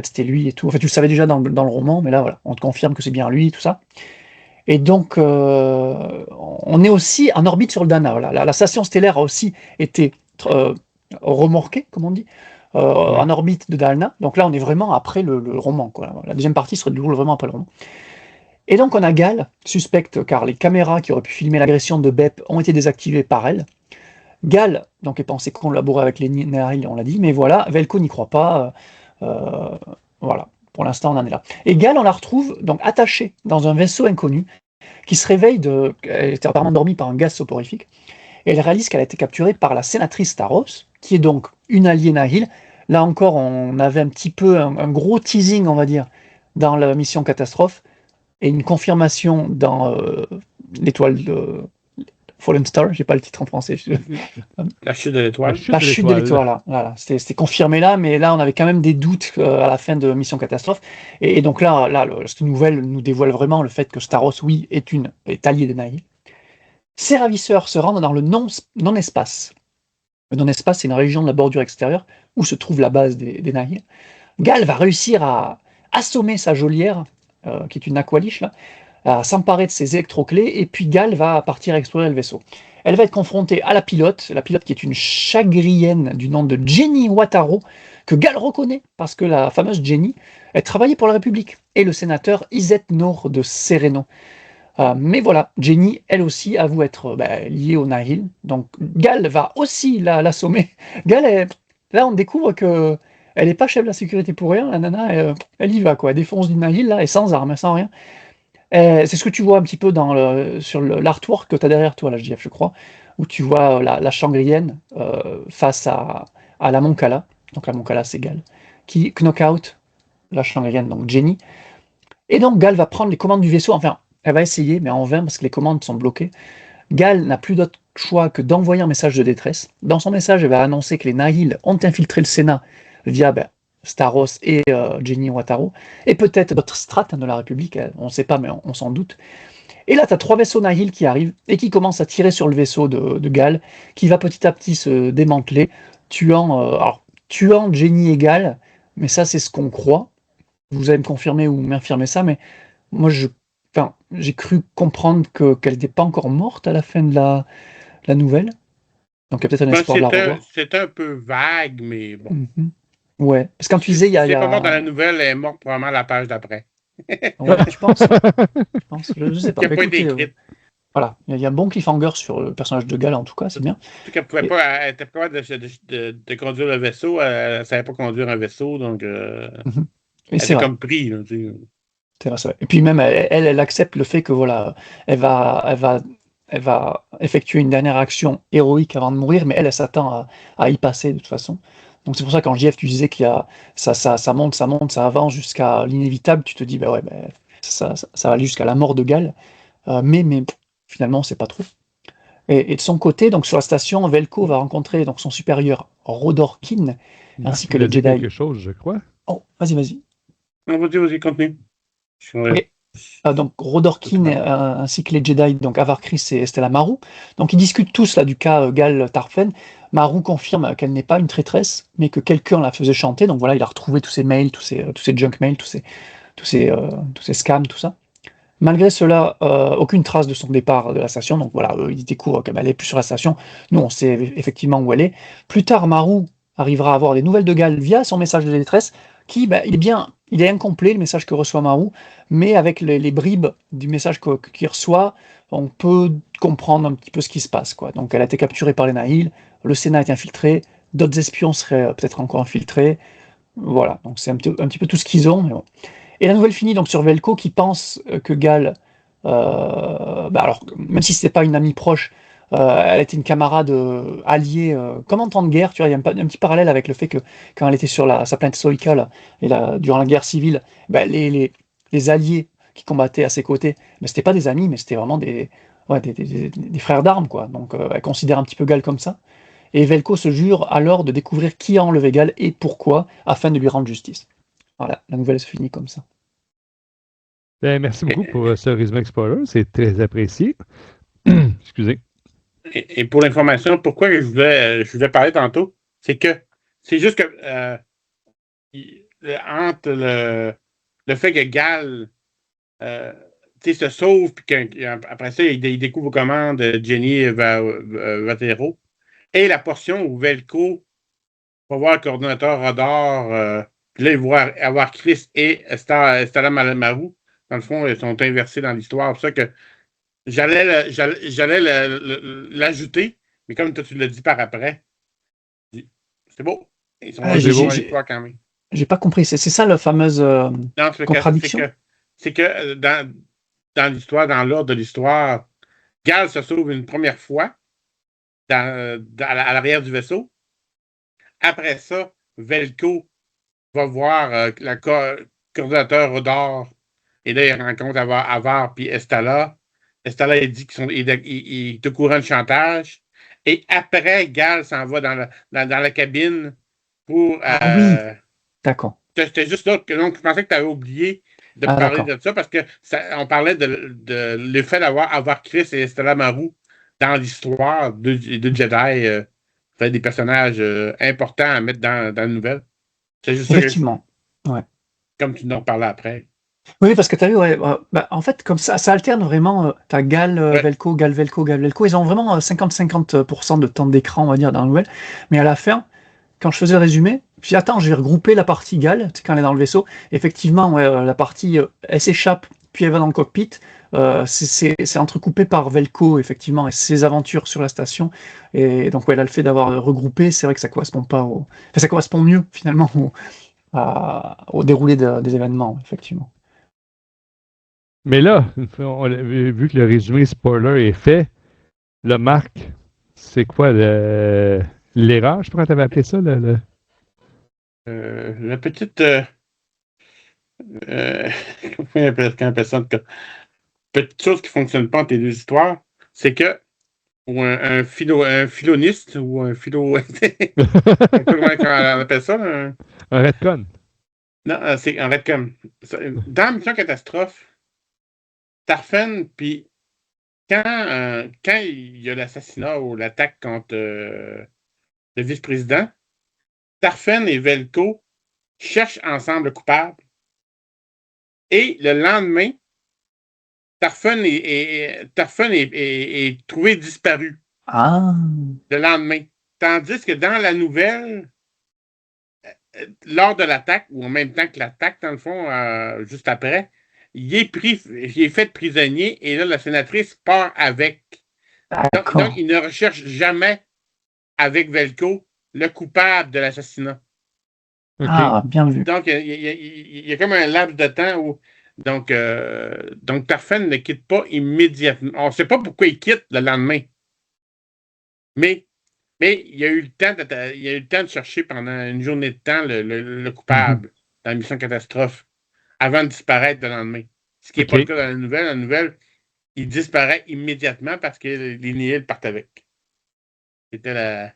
c'était lui et tout. En fait, tu le savais déjà dans le roman, mais là voilà, on te confirme que c'est bien lui, tout ça. Et donc on est aussi en orbite sur le Dana. Voilà. La station stellaire a aussi été remorquée, comme on dit, en orbite de Dalna. Donc là, on est vraiment après le roman, quoi. La deuxième partie serait vraiment après le roman. Et donc on a Gale, suspecte, car les caméras qui auraient pu filmer l'agression de BEP ont été désactivées par elle. Gale, donc est pensé collaborer avec les Nihil, on l'a dit, mais voilà, Velko n'y croit pas. Voilà, pour l'instant on en est là. Et Gale, on la retrouve donc attachée dans un vaisseau inconnu qui se réveille elle était apparemment endormie par un gaz soporifique, et elle réalise qu'elle a été capturée par la sénatrice Staros, qui est donc une alliée Nihil. Là encore, on avait un petit peu un gros teasing, on va dire, dans la mission Catastrophe, et une confirmation dans l'étoile de Fallen Star, j'ai pas le titre en français. La chute de l'étoile. La chute de l'étoile, voilà. C'était confirmé là, mais là on avait quand même des doutes à la fin de Mission Catastrophe. Et donc là, cette nouvelle nous dévoile vraiment le fait que Staros, oui, est allié de Nihil. Ses ravisseurs se rendent dans le non-espace. Le non-espace, c'est une région de la bordure extérieure où se trouve la base des Nihil. Gale va réussir à assommer sa geôlière, qui est une aqualiche, là, à s'emparer de ses électroclés, et puis Gale va partir explorer le vaisseau. Elle va être confrontée à la pilote qui est une chagrienne du nom de Jenny Wataru, que Gale reconnaît, parce que la fameuse Jenny, elle travaillait pour la République, et le sénateur Iset Nor de Sereno. Mais voilà, Jenny, elle aussi, avoue être liée au Nihil, donc Gale va aussi l'assommer. Gale, là on découvre que elle n'est pas chef de la sécurité pour rien, la nana, elle y va, quoi. Elle défonce du Nihil, là, et sans armes, sans rien. C'est ce que tu vois un petit peu sur l'artwork que tu as derrière toi, là, JF, je crois, où tu vois la changrienne face à la Moncala. Donc la Moncala, c'est Gale, qui knock out la changrienne, donc Jenny. Et donc Gale va prendre les commandes du vaisseau. Enfin, elle va essayer, mais en vain, parce que les commandes sont bloquées. Gale n'a plus d'autre choix que d'envoyer un message de détresse. Dans son message, elle va annoncer que les Nihil ont infiltré le Sénat via Staros et Jenny Wataru, et peut-être d'autres strates de la République, on ne sait pas, mais on s'en doute. Et là, tu as 3 vaisseaux Nihil qui arrivent et qui commencent à tirer sur le vaisseau de Gale, qui va petit à petit se démanteler, tuant Jenny et Gale, mais ça, c'est ce qu'on croit. Vous allez me confirmer ou m'infirmer ça, mais moi, j'ai cru comprendre qu'elle n'était pas encore morte à la fin de la nouvelle. Donc, il y a peut-être un espoir de la revoir. C'était un peu vague, mais bon. Mm-hmm. Ouais, parce que quand tu disais, il y a... pas mort dans la nouvelle, elle est morte probablement la page d'après. Ouais, tu penses? Je sais pas. Il n'y a pas été écrite. Voilà, il y a un bon cliffhanger sur le personnage de Gale, en tout cas, c'est bien. En tout cas, elle était pas capable de conduire le vaisseau, elle ne savait pas conduire un vaisseau, donc elle était comme pris. Là, tu sais. C'est vrai. Et puis même, elle accepte le fait que voilà, elle va effectuer une dernière action héroïque avant de mourir, mais elle s'attend à y passer de toute façon. Donc c'est pour ça, quand JF, tu disais qu'il y a ça monte, ça avance jusqu'à l'inévitable, tu te dis, ça va aller jusqu'à la mort de Gale, mais finalement, on ne sait pas trop. Et de son côté, donc sur la station, Velko va rencontrer donc son supérieur Rodorkin, ainsi que le Jedi. quelque chose, je crois. Oh, vas-y. Non, vas-y, continue. Donc Rodorkin ainsi que les Jedi, donc Avar Kriss et Stella Maru, donc ils discutent tous là du cas Gale Tarfin. Maru confirme qu'elle n'est pas une traîtresse, mais que quelqu'un la faisait chanter. Donc voilà, il a retrouvé tous ses mails, tous ses junk mails, tous ces scams, tout ça. Malgré cela, aucune trace de son départ de la station. Donc voilà, il découvre qu'elle n'est plus sur la station. Nous, on sait effectivement où elle est. Plus tard, Maru arrivera à avoir des nouvelles de Gale via son message de détresse, qui il est bien il est incomplet, le message que reçoit Maru, mais avec les bribes du message qu'il reçoit, on peut comprendre un petit peu ce qui se passe, quoi. Donc, elle a été capturée par les Nahil, le Sénat est infiltré, d'autres espions seraient peut-être encore infiltrés. Voilà, donc c'est un petit peu tout ce qu'ils ont. Mais bon. Et la nouvelle finit donc sur Velko qui pense que Gal, alors même si c'était pas une amie proche, elle était une camarade alliée, comme en temps de guerre. Tu vois, il y a un petit parallèle avec le fait que quand elle était sur sa planète Soika là, et durant la guerre civile, les alliés qui combattaient à ses côtés, mais c'était pas des amis, mais c'était vraiment des frères d'armes, quoi. Donc elle considère un petit peu Gal comme ça. Et Velko se jure alors de découvrir qui a enlevé Gal et pourquoi, afin de lui rendre justice. Voilà, la nouvelle se finit comme ça. Ben, merci beaucoup pour ce résumé spoiler, c'est très apprécié. Excusez. Et pour l'information, pourquoi je voulais parler tantôt, c'est juste que entre le fait que Gal se sauve, puis qu'après ça, il découvre comment de Jenny Vatero, et la portion où Velko va voir le coordonnateur radar, puis là, il va avoir Chris et Stella Maru. Dans le fond, ils sont inversés dans l'histoire. C'est pour ça que j'allais l'ajouter, mais comme toi, tu l'as dit par après, c'est beau. Ils sont dans l'histoire quand même. J'ai pas compris. C'est ça la fameuse contradiction? C'est que dans l'histoire, dans l'ordre de l'histoire, Gal se sauve une première fois à l'arrière du vaisseau. Après ça, Velko va voir le coordonnateur radar. Et là, il rencontre Avar puis Estala. Estala, il dit qu'il est au courant de chantage. Et après, Gal s'en va dans la cabine pour... oui, d'accord. C'était juste là. Donc, je pensais que tu avais oublié de parler de ça parce que on parlait de l'effet d'avoir Chris et Stella Maru dans l'histoire de Jedi. Des personnages importants à mettre dans la nouvelle. C'est juste effectivement. Ouais. Comme tu nous en parlais après. Oui, parce que tu as vu, en fait, comme ça alterne vraiment. Tu as Gal, Velko, Gal, Velko, Gal, Velko. Ils ont vraiment 50-50% de temps d'écran, on va dire, dans la nouvelle. Mais à la fin, quand je faisais le résumé, je dis attends, je vais regrouper la partie Gal, quand elle est dans le vaisseau. Effectivement, la partie, elle s'échappe, puis elle va dans le cockpit. C'est entrecoupé par Velko, effectivement, et ses aventures sur la station. Et donc, là, le fait d'avoir regroupé, c'est vrai que ça correspond pas Enfin, ça correspond mieux, finalement, au déroulé des événements, effectivement. Mais là, vu que le résumé spoiler est fait, le Marc, c'est quoi l'erreur, je crois que tu avais appelé ça? La petite... comment on appelle ça? Petite chose qui ne fonctionne pas entre les deux histoires, c'est que ou un philoniste ou un philo... Comment on appelle ça? Un retcon. Non, c'est un retcon. Dans Mission Catastrophe, Tarfan, puis quand il y a l'assassinat ou l'attaque contre le vice-président, Tarfan et Velko cherchent ensemble le coupable. Et le lendemain, Tarfan est trouvé disparu. Ah. Le lendemain. Tandis que dans la nouvelle, lors de l'attaque, ou en même temps que l'attaque, dans le fond, juste après, il est fait prisonnier et là, la sénatrice part avec. Donc, il ne recherche jamais avec Velko le coupable de l'assassinat. Okay. Ah, bien vu. Donc, il y a comme un laps de temps où donc Tarfan ne quitte pas immédiatement. On ne sait pas pourquoi il quitte le lendemain. Mais il y a eu le temps de chercher pendant une journée de temps le coupable dans la mission Catastrophe avant de disparaître le lendemain. Ce qui n'est pas le cas dans la nouvelle. La nouvelle, il disparaît immédiatement parce que les Nihil partent avec. C'était la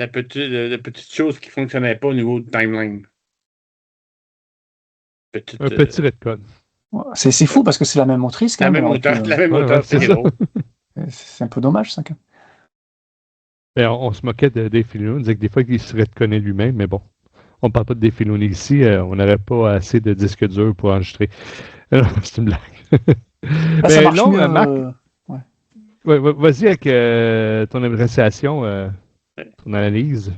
petite chose qui ne fonctionnait pas au niveau de timeline. Un petit retcon. C'est fou parce que c'est la même autrice. La même auteur, c'est drôle. C'est un peu dommage, ça. Et on se moquait de Dave Filoni, on disait que des fois, il se reconnaît lui-même, mais bon, on ne parle pas de Dave Filoni ici, on n'aurait pas assez de disques durs pour enregistrer. C'est une blague. Ça marche mieux, Marc, vas-y avec ton appréciation, ton analyse.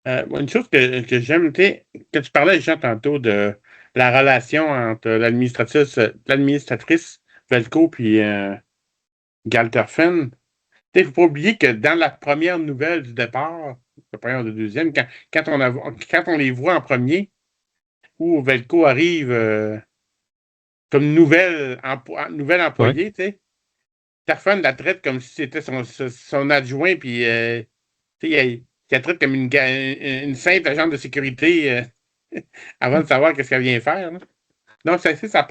Une chose que j'aime, quand tu parlais, Jean, tantôt de la relation entre l'administratrice Velko et Galterfen, il ne faut pas oublier que dans la première nouvelle du départ, la première ou la deuxième, quand on les voit en premier, où Velko arrive comme nouvelle employée, Terfan la traite comme si c'était son adjoint, puis il la traite comme une simple agente de sécurité avant de savoir qu'est-ce qu'elle vient faire. Là. Donc, ça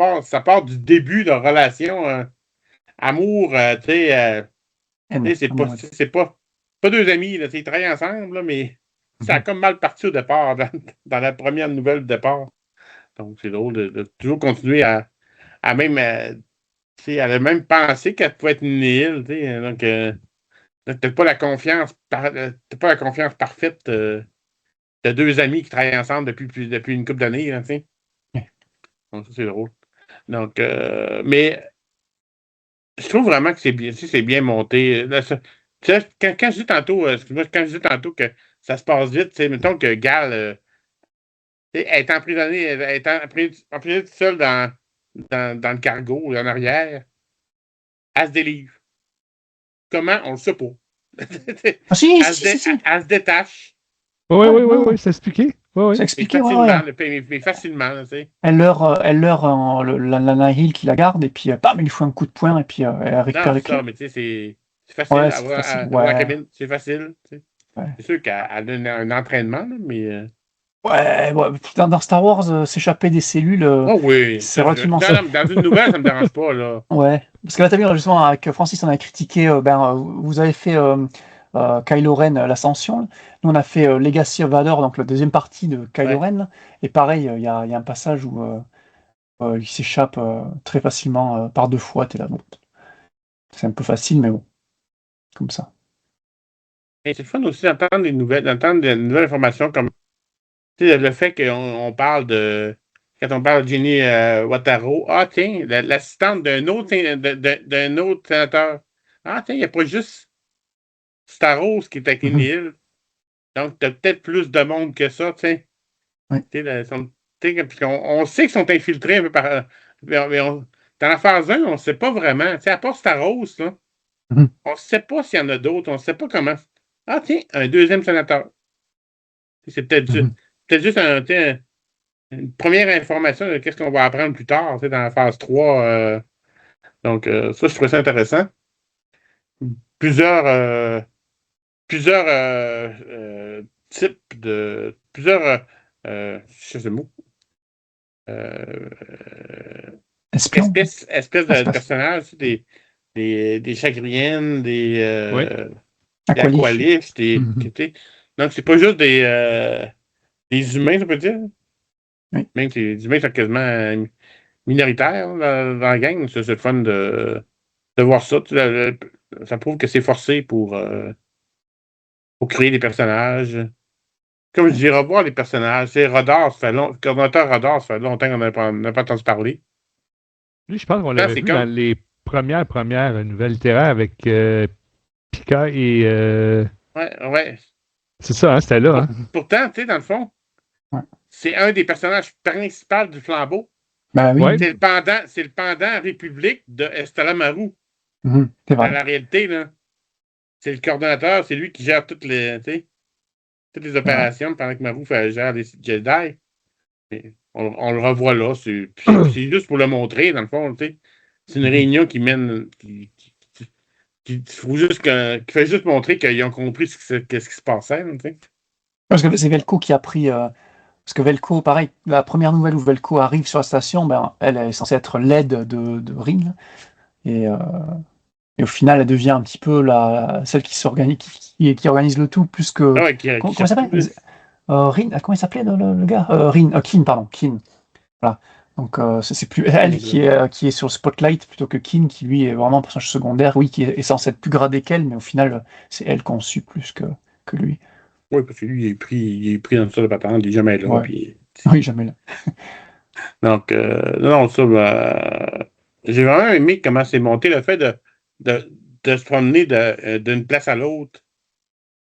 part du début de leur relation amour, c'est pas deux amis, là, ils travaillent ensemble, là, mais ça a comme mal parti au départ, dans la première nouvelle de départ. Donc, c'est drôle de toujours continuer à même elle a même pensé qu'elle pouvait être une île, donc t'as pas la confiance parfaite de deux amis qui travaillent ensemble depuis une couple d'années, tu sais. Donc, ça, c'est drôle. Donc, mais je trouve vraiment que c'est bien monté. Là, quand je dis tantôt, excuse-moi, quand je dis tantôt que ça se passe vite, mettons que Gal elle est emprisonnée, elle est emprisonnée toute seule dans le cargo, en arrière. Elle se délivre. Comment? On le sait pas. Ah, si. Elle se détache. Oui, c'est expliqué. C'est expliqué, mais facilement, tu sais. Elle leurre la Nahil qui la garde, et puis bam, il lui faut un coup de poing, et puis elle récupère les clés. Mais tu sais, c'est facile à avoir la cabine. C'est facile. Tu sais. Ouais. C'est sûr qu'elle a un entraînement, là, mais... Ouais, dans Star Wars, s'échapper des cellules, c'est relativement simple. Dans une nouvelle, ça me dérange pas, là. Ouais, parce que là, t'as vu, justement, avec Francis, on a critiqué, vous avez fait Kylo Ren, l'Ascension. Nous, on a fait Legacy of Vader, donc la deuxième partie de Kylo Ren. Et pareil, il y a un passage où il s'échappe très facilement par deux fois. T'es là, bon. C'est un peu facile, mais bon. Comme ça. Et c'est fun aussi d'entendre des nouvelles informations comme le fait qu'on parle de. Quand on parle de Ginny Wataru, tiens, l'assistante d'un autre sénateur. Tiens, il n'y a pas juste Staros qui est avec une île. Donc, tu as peut-être plus de monde que ça, tu sais. Oui. On sait qu'ils sont infiltrés un peu par. Mais dans la phase 1, on ne sait pas vraiment. Tu sais, à part Staros, là, on ne sait pas s'il y en a d'autres. On ne sait pas comment. Tiens, un deuxième sénateur. C'est peut-être juste une première information de qu'est-ce qu'on va apprendre plus tard, dans la phase 3. Donc, ça, je trouvais ça intéressant. Plusieurs types de... Plusieurs... je sais le mot. Espèces de personnages, des chagriennes, des aqualifs, donc, c'est pas juste des humains, ça peut dire. Oui. Même si les humains sont quasiment minoritaires dans la gang. C'est le fun de voir ça. Ça prouve que c'est forcé pour créer des personnages. Comme je dis, revoir les personnages. C'est Rodar, le coordonnateur Rodar, ça fait longtemps qu'on n'a pas entendu parler. Lui, je pense qu'on l'avait vu dans les premières nouvelles littéraires avec Pika et... Ouais. C'est ça, hein, c'était là. Hein? Pourtant, tu sais, dans le fond, c'est un des personnages principaux du flambeau. Ben oui. C'est le pendant République de Estella Marou. C'est vrai. Dans la réalité, là, c'est le coordonnateur, c'est lui qui gère toutes les opérations pendant que Marou gère les Jedi. On le revoit là. C'est juste pour le montrer, dans le fond. C'est une réunion qui mène. Qui fait juste montrer qu'ils ont compris ce qui se passait. Parce que c'est Velko qui a pris. Parce que Velko, pareil, la première nouvelle où Velko arrive sur la station, elle est censée être l'aide de Rin. Et au final, elle devient un petit peu celle qui s'organise, qui organise le tout, plus que. Comment il s'appelle Rin, comment il s'appelait le gars Kin, pardon. Kin. Voilà. Donc c'est plus elle qui est sur le spotlight plutôt que Kin, qui lui est vraiment un personnage secondaire, oui, qui est censé être plus gradé qu'elle, mais au final, c'est elle qu'on suit plus que lui. Oui, parce que lui, il est pris dans ça de patente, il est jamais là. Ouais. Puis... Oui, jamais là. Donc, non, ça, j'ai vraiment aimé comment c'est monté le fait de se promener d'une place à l'autre.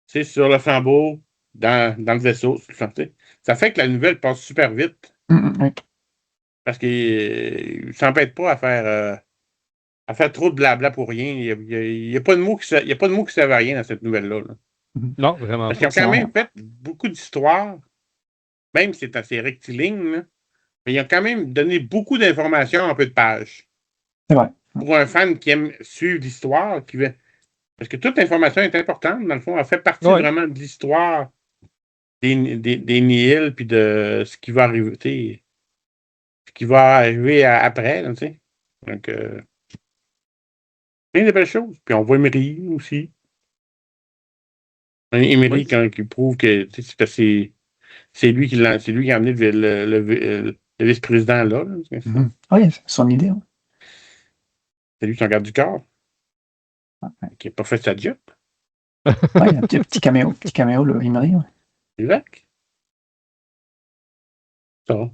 Tu sais, sur le flambeau, dans le vaisseau. Ça fait que la nouvelle passe super vite. Oui. Parce qu'il ne s'empête pas à faire trop de blabla pour rien. Il n'y a pas de mots qui servent à rien dans cette nouvelle-là. Là. Non, vraiment Parce pas. qu'ils ont quand même fait beaucoup d'histoires, même si c'est assez rectiligne, là, mais ils ont quand même donné beaucoup d'informations en peu de pages. C'est vrai. Pour un fan qui aime suivre l'histoire, parce que toute l'information est importante, dans le fond, elle fait partie vraiment de l'histoire des Nihil, puis de ce qui va arriver, après, là, tu sais. Donc, plein de belles choses. Puis on voit Emery aussi. Emery, quand il prouve que c'est lui qui a amené le vice-président là. Oui, c'est son idée. Hein. C'est lui qui en garde du corps. Qui n'a pas fait sa job. Oui, un petit caméo, le Emery. Ouais. Exact. Ça.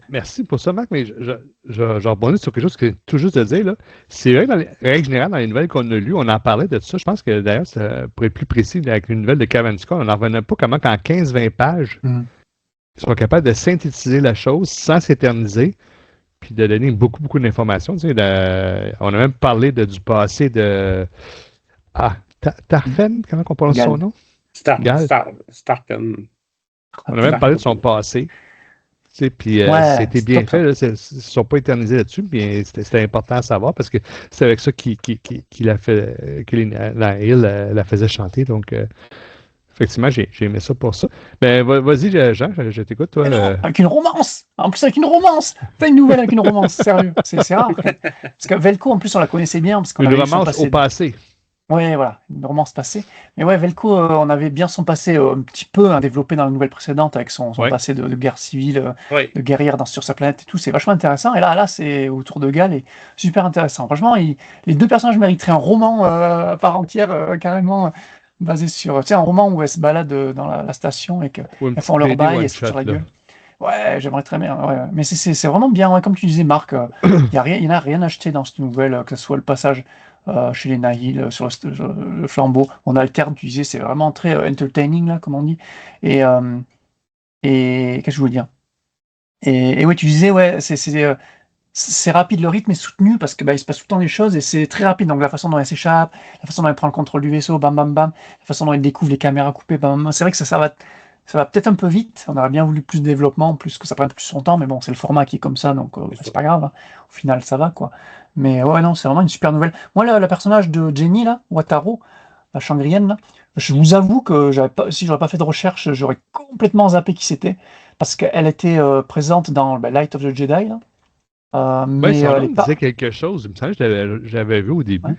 Merci pour ça, Marc, mais je rebondis sur quelque chose que tout juste de dire. Là. C'est vrai, dans les règles générales, dans les nouvelles qu'on a lues, on en parlait de ça. Je pense que d'ailleurs, pour être plus précis, avec une nouvelle de Kavanska, on n'en revenait pas comment qu'en 15-20 pages, ils sont capables de synthétiser la chose sans s'éterniser, puis de donner beaucoup, beaucoup d'informations. Tu sais, on a même parlé du passé de... Tarfen, comment on prononce son nom? Starken. On a même parlé de son passé. Puis c'était bien fait. Là, ils ne sont pas éternisés là-dessus. Bien, c'était important à savoir parce que c'est avec ça qu'il a fait, que la faisait chanter. Donc, effectivement, j'ai aimé ça pour ça. Ben, vas-y, Jean, je t'écoute. Toi, avec une romance! En plus, avec une romance! Fais une nouvelle avec une romance, sérieux. C'est rare. Parce que Velko, en plus, on la connaissait bien. Parce qu'on une romance au passé. Oui, voilà, une romance passée. Mais ouais, Velko, on avait bien son passé un petit peu développé dans la nouvelle précédente avec son passé de guerre civile, de guerrière sur sa planète et tout. C'est vachement intéressant. Et là, c'est autour de Gal et super intéressant. Franchement, les deux personnages mériteraient un roman à part entière, carrément basé sur, un roman où elles se baladent dans la station et qu'elles font leur bail et se sur la gueule. Ouais, j'aimerais très bien. Ouais. Mais c'est vraiment bien. Ouais, comme tu disais, Marc, il n'y en a rien acheté dans cette nouvelle, que ce soit le passage chez les Nihil, sur le flambeau. On alterne, tu disais, c'est vraiment très entertaining, là, comme on dit. Et qu'est-ce que je voulais dire? Et oui, tu disais, ouais, c'est rapide, le rythme est soutenu parce que il se passe tout le temps des choses et c'est très rapide. Donc la façon dont elle s'échappe, la façon dont elle prend le contrôle du vaisseau, bam bam bam, la façon dont elle découvre les caméras coupées, bam bam. C'est vrai que ça va peut-être un peu vite. On aurait bien voulu plus de développement, plus que ça prenne plus son temps, mais bon, c'est le format qui est comme ça, donc c'est pas grave. Hein. Au final, ça va, quoi. Mais ouais, non, c'est vraiment une super nouvelle. Moi, le personnage de Jenny, là, Wataru, la Shangrienne, là, je vous avoue que si j'aurais pas fait de recherche, j'aurais complètement zappé qui c'était, parce qu'elle était présente dans Light of the Jedi, là. Mais son nom disait quelque chose, il me semble que j'avais vu au début. Ouais.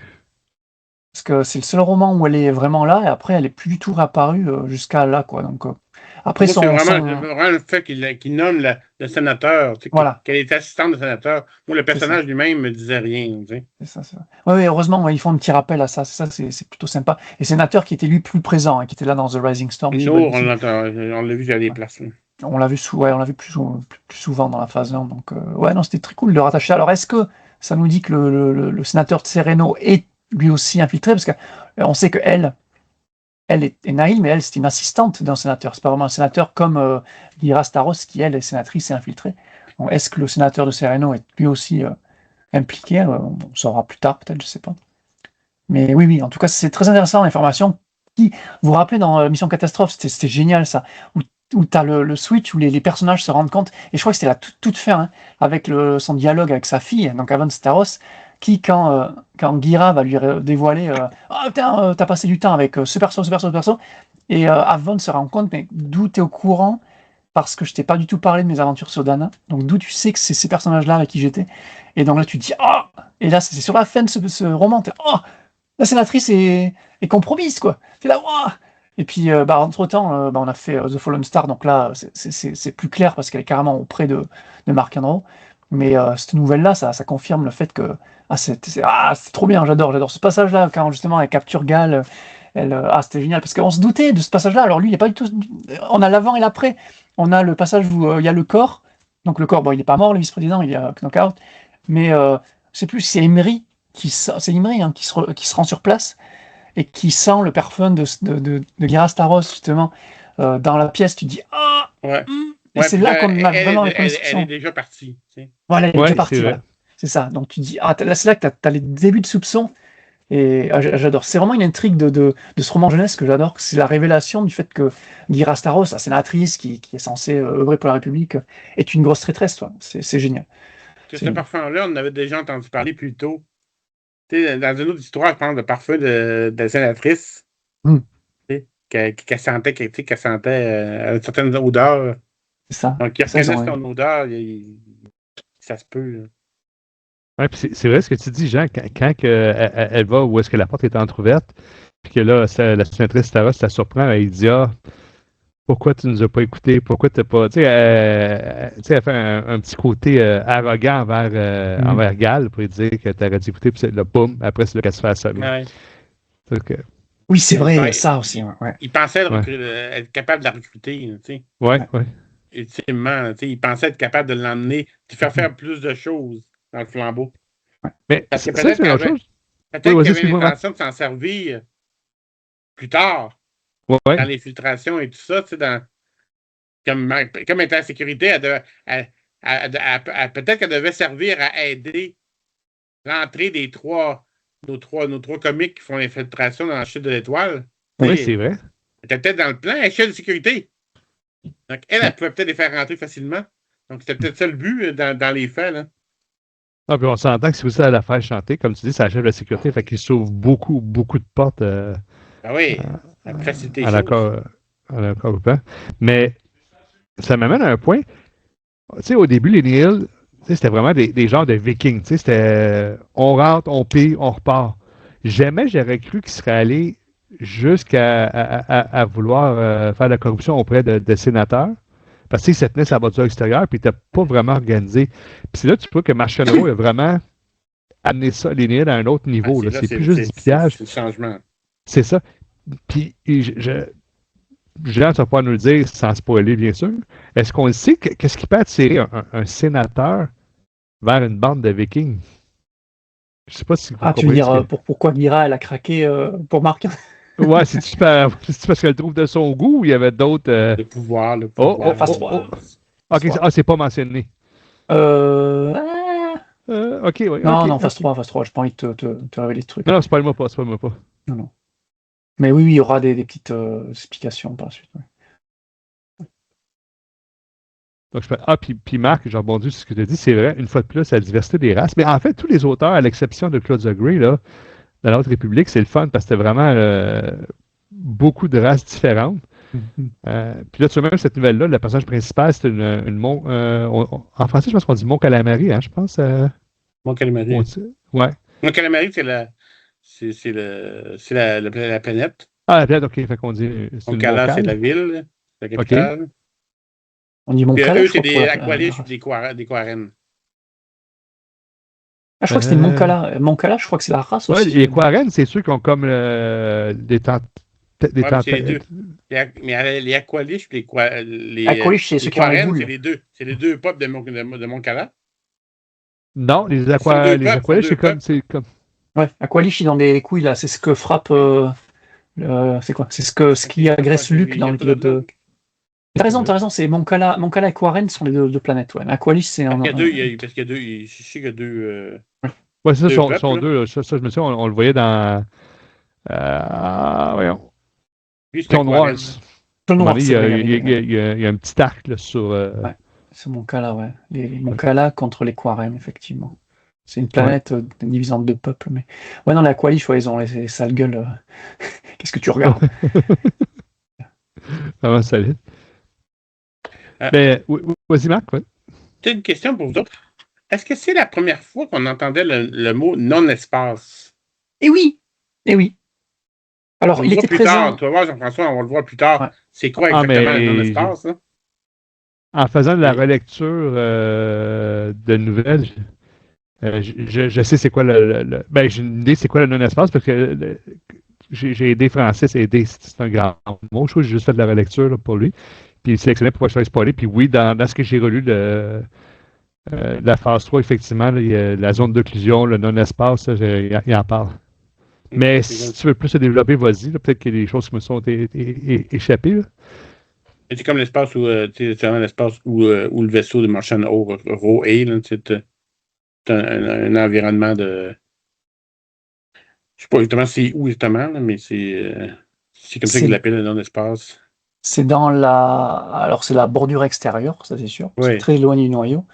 Parce que c'est le seul roman où elle est vraiment là, et après, elle est plus du tout réapparue jusqu'à là, quoi. Donc, après, c'est vraiment le fait qu'il nomme le sénateur, qu'elle est assistante de sénateur. Moi, le personnage lui-même me disait rien. Tu sais. C'est ça. Oui, heureusement, ils font un petit rappel à ça. C'est plutôt sympa. Et sénateur qui était lui plus présent, hein, qui était là dans The Rising Storm. On l'a vu à des places. On l'a vu plus souvent dans la phase 1. Donc, non, c'était très cool de rattacher. Alors, est-ce que ça nous dit que le sénateur Tsereno est lui aussi infiltré? Parce qu'on sait qu'elle est Nihil, mais elle, c'est une assistante d'un sénateur. C'est pas vraiment un sénateur comme Lyra Staros, qui, elle, est sénatrice et infiltrée. Donc, est-ce que le sénateur de Sereno est lui aussi impliqué? On saura plus tard, peut-être, je sais pas. Mais oui, en tout cas, c'est très intéressant, l'information. Vous vous rappelez dans Mission Catastrophe, c'était génial, ça, où tu as le switch, où les personnages se rendent compte, et je crois que c'était la toute fin, hein, avec son dialogue avec sa fille, donc Avon Staros, qui, quand Gira va lui dévoiler « Ah, putain, t'as passé du temps avec ce perso, et Avon se rend compte, mais d'où t'es au courant, parce que je t'ai pas du tout parlé de mes aventures sur Dana, donc d'où tu sais que c'est ces personnages-là avec qui j'étais. Et donc là, tu te dis « Ah !» Et là, c'est sur la fin de ce roman, t'es « Oh !» La sénatrice est compromise, quoi. T'es là « Oh !» Et puis, entre-temps, on a fait The Fallen Star, donc là, c'est plus clair, parce qu'elle est carrément auprès de Mark Henry. Mais cette nouvelle-là, ça confirme le fait que c'est trop bien, j'adore ce passage-là, quand justement elle capture Gal, c'était génial, parce qu'on se doutait de ce passage-là. Alors lui, il n'est pas du tout... On a l'avant et l'après. On a le passage où il y a le corps, donc le corps, il n'est pas mort, le vice-président, il est knock-out, mais je sais plus si c'est Emery, qui se rend sur place, et qui sent le parfum de Gira Staros, justement, dans la pièce, tu dis « Ah Ouais. Et c'est là qu'on a vraiment les premières Elle est déjà partie. Tu sais. Voilà, elle est déjà partie. C'est Voilà. C'est ça. Donc tu dis, là, c'est là que tu as les débuts de soupçons. Et j'adore. C'est vraiment une intrigue de ce roman jeunesse que j'adore. C'est la révélation du fait que Gira Staros, la sénatrice qui est censée œuvrer pour la République, est une grosse traîtresse. Toi. C'est génial. Ce parfum-là, on en avait déjà entendu parler plus tôt. Tu sais, dans une autre histoire, je pense, de parfum de la sénatrice. Qu'elle sentait, qu'elle sentait une certaine odeur. C'est ça. Donc, il reconnaît son odeur, ça se peut. Là. Ouais, puis c'est vrai ce que tu dis, Jean, quand elle va où est-ce que la porte est entrouverte, puis que là, la sénatrice Staros la surprend, elle dit pourquoi tu nous as pas écoutés, pourquoi tu n'as pas. Tu sais, elle fait un petit côté arrogant envers Gal pour lui dire que tu aurais dû écouter, puis là, boum, après, c'est là qu'elle se fait assommer. Ouais. Donc, oui, c'est vrai, ça aussi. Ouais. Il pensait être capable de la recruter. Tu sais. Ouais. Ultimement, tu sais, il pensait être capable de l'emmener, de faire plus de choses dans le flambeau. Mais parce que peut-être c'est une autre chose. Peut-être qu'il y avait l'intention de s'en servir plus tard. Dans l'infiltration et tout ça, tu sais, comme étant en sécurité, peut-être qu'elle devait servir à aider l'entrée des nos trois comiques qui font l'infiltration dans la chute de l'étoile. Oui, c'est vrai. Elle était peut-être dans le plan, échelle de sécurité. Donc, elle pouvait peut-être les faire rentrer facilement. Donc, c'était peut-être ça le but dans les faits, là. Ah, puis on s'entend que si vous allez la faire chanter, comme tu dis, ça achève la sécurité, fait qu'il s'ouvre beaucoup de portes. Oui, la facilité. À l'accord ouvert. Mais ça m'amène à un point. Tu sais, au début, les Nihil, c'était vraiment des genres de vikings. Tu sais, c'était on rentre, on pille, on repart. Jamais j'aurais cru qu'ils seraient allés jusqu'à vouloir faire de la corruption auprès de sénateurs. Parce que ça tenait sa voiture extérieure, puis il n'était pas vraiment organisé. Puis c'est là que tu vois que Marshall a vraiment amené ça, les Nihil, à un autre niveau. C'est plus juste du pillage. C'est le changement. C'est ça. Puis, Jean, tu vas pouvoir nous le dire sans spoiler, bien sûr. Est-ce qu'on le sait? Qu'est-ce qui peut attirer un sénateur vers une bande de vikings? Je ne sais pas si vous tu veux dire pourquoi Gira, elle a craqué pour Marc? Ouais, c'est-tu parce qu'elle trouve de son goût ou il y avait d'autres. Le pouvoir. Phase 3. Ok, c'est pas mentionné. Ok, oui. Non, phase 3, j'ai pas envie de te révéler le truc. Non, spoil-moi pas. Non. Mais oui, il y aura des petites explications par la suite. Ouais. Donc, puis Marc, j'ai rebondi sur ce que tu as dit, c'est vrai, une fois de plus, la diversité des races. Mais en fait, tous les auteurs, à l'exception de Claude Gray, là, dans l'autre République, c'est le fun parce que c'était vraiment beaucoup de races différentes. Puis là, tu vois, même cette nouvelle-là, le personnage principal, c'est une en français, je pense qu'on dit Mont Calamari, je pense. Mont Calamari. Ouais. Mont Calamari, c'est la planète. Ah, la planète, ok. Fait qu'on dit. Mont Cala, c'est la ville, la capitale. Okay. On dit Mont Cala. Eux, c'est des Aqualish ou des Quarren. Je crois que c'était Mont Cala. Mont Cala, je crois que c'est la race aussi. Les Quarren, c'est ceux qui ont comme des tentacules. Mais les Aqualish, les Aqualish, c'est ceux qui ont les boules. C'est les deux peuples de Mont Cala. Non, les Aqualish, c'est comme. Ouais, Aqualish, ils ont des couilles là. C'est ce que frappe. C'est quoi? C'est ce qui agresse Luke dans l'épisode de. T'as raison, c'est Mont Cala et Quarren sont les deux planètes. Ouais. Aqualish, c'est un. Parce qu'il y a deux. Je sais qu'il y a deux. Ouais, ça, sont deux. Ça, je me souviens, on le voyait dans. Voyons. Clone Wars. Il y a un petit arc là, sur. Ouais, c'est Mont Cala, ouais. Mont Cala contre les Quarren, effectivement. C'est une planète divisée en deux peuples. Mais... Ouais, non, les Aqualish, ils ont les sales gueules. Qu'est-ce que tu regardes? Vraiment solide. Mais, vas-y, Marc. Ouais. J'ai une question pour vous autres. Est-ce que c'est la première fois qu'on entendait le mot non-espace? Eh oui! Alors, il était présent. Tard. Tu vas voir, Jean-François, on va le voir plus tard. Ouais. C'est quoi exactement le non-espace? Hein? En faisant de la relecture de nouvelles, je sais c'est quoi ben, j'ai une idée c'est quoi le non-espace parce que j'ai aidé Francis, c'est un grand mot. Je trouve que j'ai juste fait de la relecture là, pour lui. Puis il sélectionnait pour pas se faire spoiler. Puis oui, dans ce que j'ai relu de la phase 3, effectivement, là, il y a la zone d'occlusion, le non-espace, il en parle. Mais si tu veux plus se développer, vas-y. Là, peut-être qu'il y a des choses qui me sont échappées. Là. C'est comme l'espace où, où le vaisseau de Martian Ro est. C'est un environnement de. Je sais pas exactement c'est où justement, là, mais c'est comme ça qu'ils l'appellent dans l'espace. C'est dans alors c'est la bordure extérieure, ça c'est sûr. Oui. C'est très éloigné du noyau.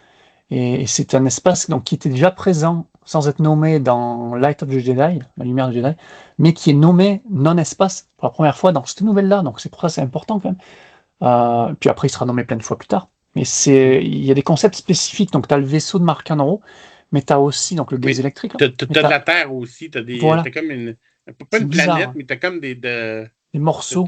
Et c'est un espace donc, qui était déjà présent, sans être nommé dans Light of the Jedi, la lumière du Jedi, mais qui est nommé non-espace pour la première fois dans cette nouvelle-là. Donc c'est pour ça que c'est important quand même. Puis après, il sera nommé plein de fois plus tard. Mais il y a des concepts spécifiques. Donc tu as le vaisseau de Mark Hanro, mais tu as aussi donc, le gaz électrique. Tu as de la Terre aussi. Tu as voilà. T'as comme pas une planète, mais tu as comme des morceaux.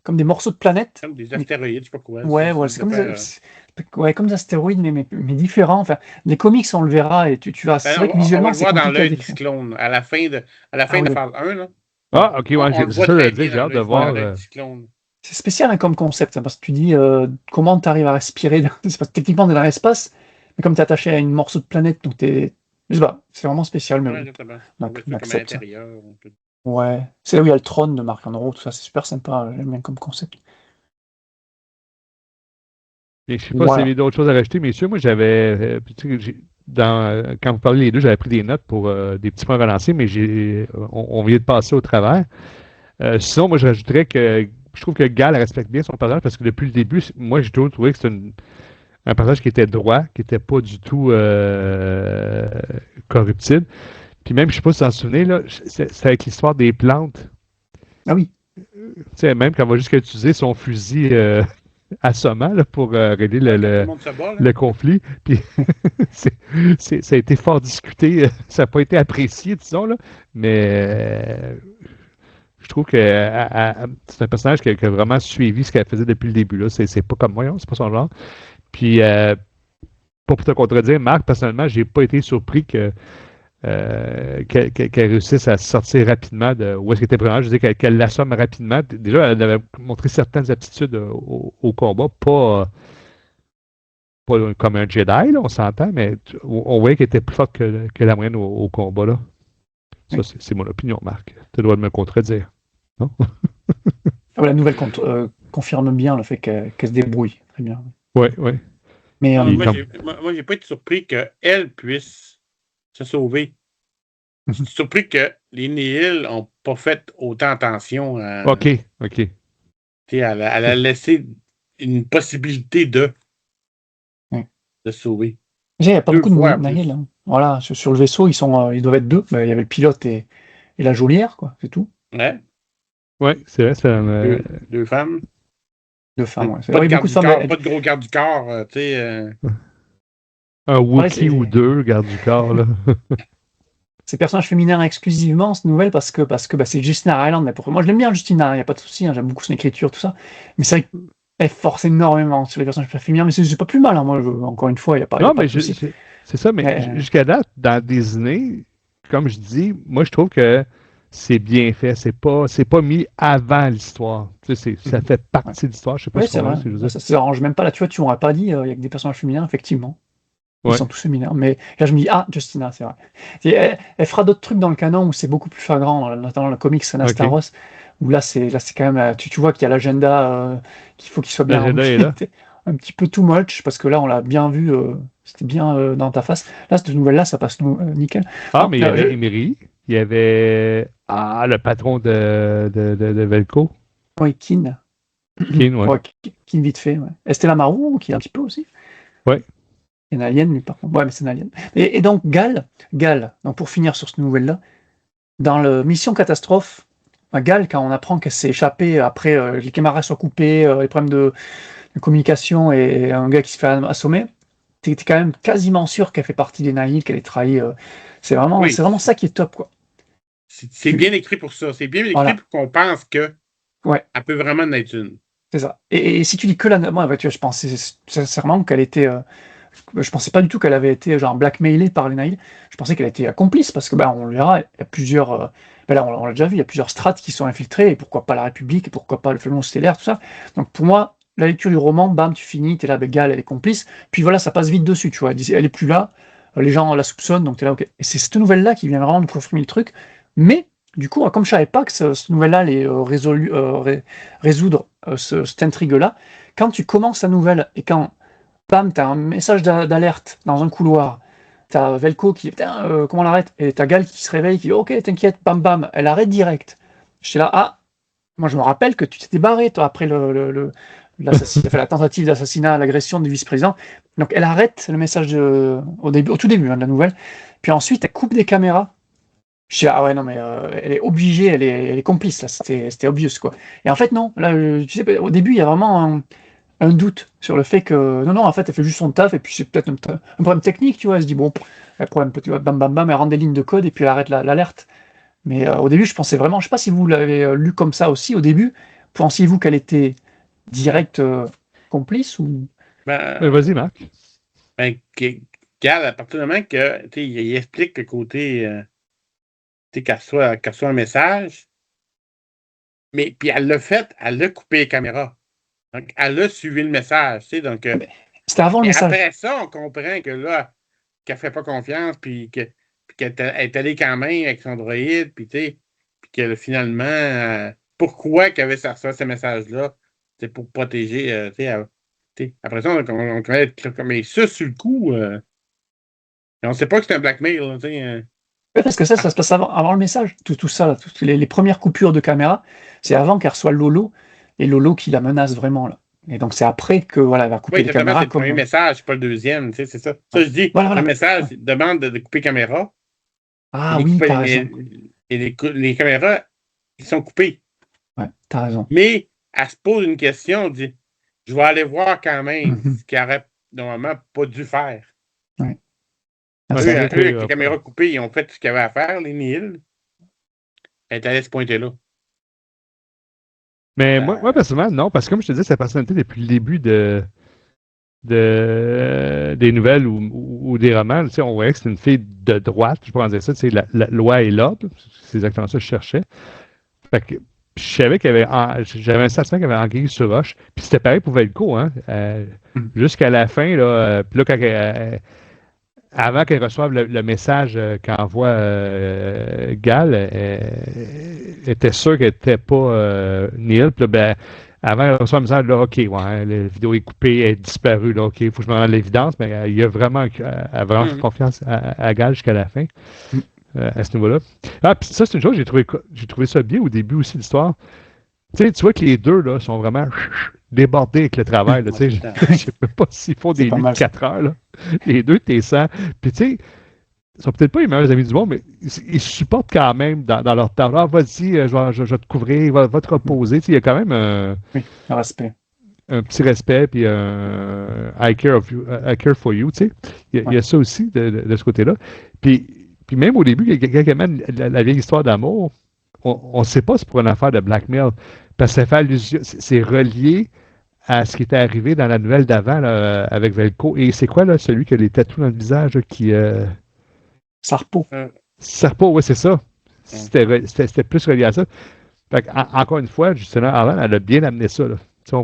Comme des morceaux de planètes. Comme des astéroïdes, je sais pas quoi. Ouais, voilà, c'est comme des astéroïdes, mais différents. Enfin, les comics, on le verra, et tu vas. C'est vrai que visuellement, c'est compliqué. On va le voir dans l'œil du cyclone, à la fin de phase 1. Là. Ah, ok, ouais, c'est ça, j'ai hâte de voir. C'est spécial hein, comme concept, hein, parce que tu dis comment tu arrives à respirer. Techniquement, tu es dans l'espace, mais comme tu es attaché à une morceau de planète, donc tu es. Je sais pas, c'est vraiment spécial. Mais donc, comme à l'intérieur. Ouais, c'est là où il y a le trône de Mark Hanro, tout ça, c'est super sympa, j'aime bien comme concept. Et je sais pas s'il y avait d'autres choses à rajouter, messieurs. Moi, j'avais. Quand vous parlez les deux, j'avais pris des notes pour des petits points relancés, mais on vient de passer au travers. Sinon, moi, je rajouterais que je trouve que Gal respecte bien son personnage parce que depuis le début, moi, j'ai toujours trouvé que c'était un personnage qui était droit, qui n'était pas du tout corruptible. Puis même, je ne sais pas si vous en souvenez, là, c'est avec l'histoire des plantes. Ah oui. Tu sais, même quand on va jusqu'à utiliser son fusil assommant là, pour régler le conflit. Puis ça a été fort discuté. Ça n'a pas été apprécié, disons, là. Mais je trouve que c'est un personnage qui a vraiment suivi ce qu'elle faisait depuis le début. Là. C'est pas comme moi, c'est pas son genre. Puis, pour te contredire, Marc, personnellement, j'ai pas été surpris qu'elle réussisse à sortir rapidement de où est-ce qu'elle était vraiment. Je disais qu'elle l'assomme rapidement. Déjà, elle avait montré certaines aptitudes au combat, pas comme un Jedi, là, on s'entend, mais on voyait qu'elle était plus forte que la moyenne au combat. Là. Ça, c'est mon opinion, Marc. Tu dois me contredire. Non? La nouvelle confirme bien le fait qu'elle se débrouille. Très bien. Oui. Mais, moi, j'ai pas été surpris qu'elle puisse se sauver. Je suis surpris que les Nihil n'ont pas fait autant attention à. OK. Elle a laissé une possibilité de sauver. Il n'y a pas beaucoup de Nihil. Hein. Voilà, sur le vaisseau, ils doivent être deux. Il y avait le pilote et la geôlière, quoi. C'est tout. Ouais, c'est vrai. C'est deux femmes. Deux femmes, ouais. Pas de gros garde du corps, tu sais. Un Wookiee ou deux, garde du corps, là. C'est personnages féminins exclusivement, cette nouvelle, parce que c'est Justina Ryland. Mais moi, je l'aime bien, Justina, il n'y a pas de souci, hein, j'aime beaucoup son écriture, tout ça. Mais c'est vrai qu'elle force énormément sur les personnages féminins, mais c'est pas plus mal, hein, moi, encore une fois, il n'y a pas de souci. C'est ça, mais jusqu'à date, dans Disney, comme je dis, moi, je trouve que c'est bien fait. C'est pas mis avant l'histoire. Tu sais, ça fait partie de l'histoire. Je sais pas si c'est vrai. Ça s'arrange même pas là. Tu vois, tu m'aurais pas dit, il y a que des personnages féminins, effectivement. Ils sont tous féminins. Mais là, je me dis, Justina, c'est vrai. Elle fera d'autres trucs dans le canon où c'est beaucoup plus flagrant, notamment le comics Anastaros, où là, c'est quand même. Tu vois qu'il y a l'agenda qu'il faut qu'il soit bien rempli. Un petit peu too much, parce que là, on l'a bien vu. C'était bien dans ta face. Là, cette nouvelle-là, ça passe nickel. Mais il y avait Emery. Il y avait le patron de Velco. Oui, Kin. Kin vite fait. Ouais. Estella Marou, qui est un petit peu aussi. Oui. C'est une alien, lui, par contre. Ouais, mais c'est une alien. Et donc, Gal, donc pour finir sur cette nouvelle-là, dans le Mission Catastrophe, Gal, quand on apprend qu'elle s'est échappée après les caméras soient coupées, les problèmes de communication et un gars qui se fait assommer, t'es quand même quasiment sûr qu'elle fait partie des Nihil, qu'elle est trahie. C'est vraiment ça qui est top, quoi. C'est bien écrit pour ça. C'est bien écrit pour qu'on pense qu'elle peut vraiment en être une. C'est ça. Et si tu dis que moi, je pensais sincèrement qu'elle était. Je pensais pas du tout qu'elle avait été genre blackmailée par les Nihil. Je pensais qu'elle était complice parce que on le verra. Il y a plusieurs. Là, on l'a déjà vu. Il y a plusieurs strates qui sont infiltrées. Et pourquoi pas la République et pourquoi pas le Flémon stellaire, tout ça. Donc pour moi, la lecture du roman, bam, tu finis. T'es là, Gal, elle est complice. Puis voilà, ça passe vite dessus. Tu vois, elle est plus là. Les gens la soupçonnent. Donc t'es là, ok. Et c'est cette nouvelle-là qui vient vraiment de confirmer le truc. Mais, du coup, comme je savais pas que cette nouvelle-là allait résoudre cette intrigue-là, quand tu commences la nouvelle et quand, bam, t'as un message d'alerte dans un couloir, t'as Velko qui dit, putain, comment on l'arrête? Et t'as Gal qui se réveille, qui dit, ok, t'inquiète, bam, bam, elle arrête direct. J'étais là, ah, moi je me rappelle que tu t'étais barré, toi, après la tentative d'assassinat, l'agression du vice-président. Donc elle arrête le message au tout début de la nouvelle. Puis ensuite, elle coupe des caméras. Je dis, ah ouais, non, mais elle est obligée, elle est complice, là, c'était obvious, quoi. Et en fait, non, là, tu sais, au début, il y a vraiment un doute sur le fait que, non, en fait, elle fait juste son taf, et puis c'est peut-être un problème technique, tu vois, elle se dit, bon, un problème, bam, bam, bam, elle rend des lignes de code, et puis elle arrête l'alerte. Mais au début, je pensais vraiment, je sais pas si vous l'avez lu comme ça aussi, au début, pensiez-vous qu'elle était direct complice ou... Vas-y, Marc. Gal, à partir du moment que il explique le côté qu'elle reçoit un message, mais puis elle a coupé les caméras. Donc, elle a suivi le message. Donc, c'était avant le message. Après ça, on comprend que là, qu'elle fait pas confiance, puis qu'elle est allée quand même avec son droïde, puis que finalement, pourquoi qu'elle avait sorti ce message-là? C'est pour protéger. Après ça, on connaît mais ça, sur le coup, on sait pas que c'est un blackmail. Parce que ça se passe avant le message. Tout ça, là, toutes les premières coupures de caméra, c'est avant qu'elle reçoit Lolo, et Lolo qui la menace vraiment, là. Et donc, c'est après que, voilà, elle va couper les caméras. C'est le premier message, pas le deuxième, c'est ça. Ça, je dis, le message demande de couper caméra. Ah oui, t'as raison. Et les caméras, ils sont coupés. Ouais, t'as raison. Mais elle se pose une question, elle dit, je vais aller voir quand même ce qu'elle aurait normalement pas dû faire. Ouais. Avec les caméras coupées, ils ont fait ce qu'il y avait à faire, les Nihil. Elle est allée se pointer là. Mais moi, personnellement, non, parce que comme je te disais, sa personnalité depuis le début des nouvelles ou des romans, on voyait que c'est une fille de droite, je pourrais dire ça, la loi et l'ordre, c'est exactement ça que je cherchais. Fait que je savais j'avais un sentiment qu'elle avait anguille sur roche, puis c'était pareil pour Velko, hein, jusqu'à la fin, là, puis là, quand avant qu'elle reçoive le message qu'envoie Gal, elle était sûre qu'elle n'était pas Neil. Puis là, avant qu'elle reçoive le message, là, OK, ouais, la vidéo est coupée, elle est disparue. Là, OK, il faut que je me rende l'évidence, mais il y a vraiment, elle a vraiment fait confiance à Gal jusqu'à la fin, à ce niveau-là. Ah, puis ça, c'est une chose, j'ai trouvé ça bien au début aussi de l'histoire. Tu vois que les deux là, sont vraiment débordés avec le travail. Là, je ne sais pas s'ils font des nuits de 4 heures. Là. Les deux, t'es 100. Puis tu sais, ils sont peut-être pas les meilleurs amis du monde, mais ils se supportent quand même dans leur temps. Ah, vas-y, je vais te couvrir, va te reposer. Il y a quand même un respect. Un petit respect, puis I care for you. Il y a ça aussi de ce côté-là. Puis même au début, il y a quand même la vieille histoire d'amour. On ne sait pas si c'est pour une affaire de blackmail, parce que ça fait allusion, c'est relié à ce qui était arrivé dans la nouvelle d'avant là, avec Velko. Et c'est quoi là, celui qui a les tatous dans le visage là, qui... Sarpo. Sarpo, oui, c'est ça. C'était plus relié à ça. Fait encore une fois, justement, Arlan, elle a bien amené ça. Là.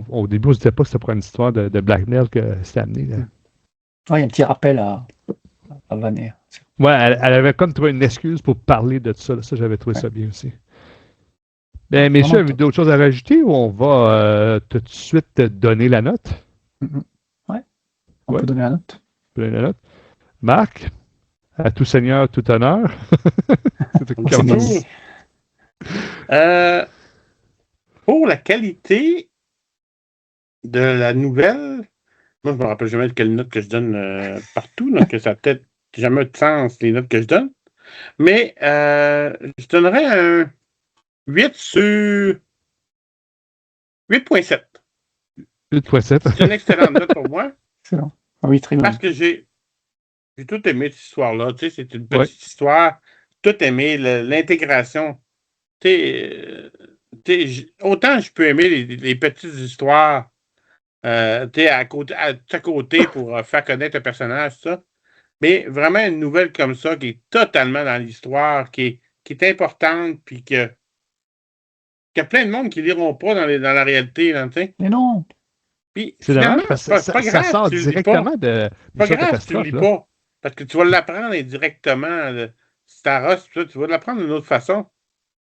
Au début, on ne se disait pas que c'était pour une histoire de blackmail que c'était amené. Là. Ouais, il y a un petit rappel à Vaner. Ouais, elle avait comme trouvé une excuse pour parler de tout ça. Là. Ça, j'avais trouvé ça bien aussi. Ben, messieurs, avez-vous d'autres choses à rajouter ou on va tout de suite donner la note? Ouais, on peut donner la note. Marc, à tout seigneur, tout honneur. Pour la qualité de la nouvelle, moi, je me rappelle jamais de quelle note que je donne partout, donc ça n'a peut-être jamais de sens, les notes que je donne. Mais je donnerais un 8 sur 8.7. 8.7. C'est une excellente note pour moi. Excellent. Oui, très bien. Parce que j'ai tout aimé cette histoire-là. Tu sais, c'est une petite histoire. Tout aimé, l'intégration. Autant je peux aimer les petites histoires à côté pour faire connaître un personnage, ça. Mais vraiment une nouvelle comme ça qui est totalement dans l'histoire, qui est importante, puis qu'il y a plein de monde qui ne liront pas dans la réalité. Là, mais non! Puis, c'est dommage, parce que ça sort directement de... C'est pas grave si tu ne lis pas, parce que tu vas l'apprendre indirectement. Staros, tu vas l'apprendre d'une autre façon.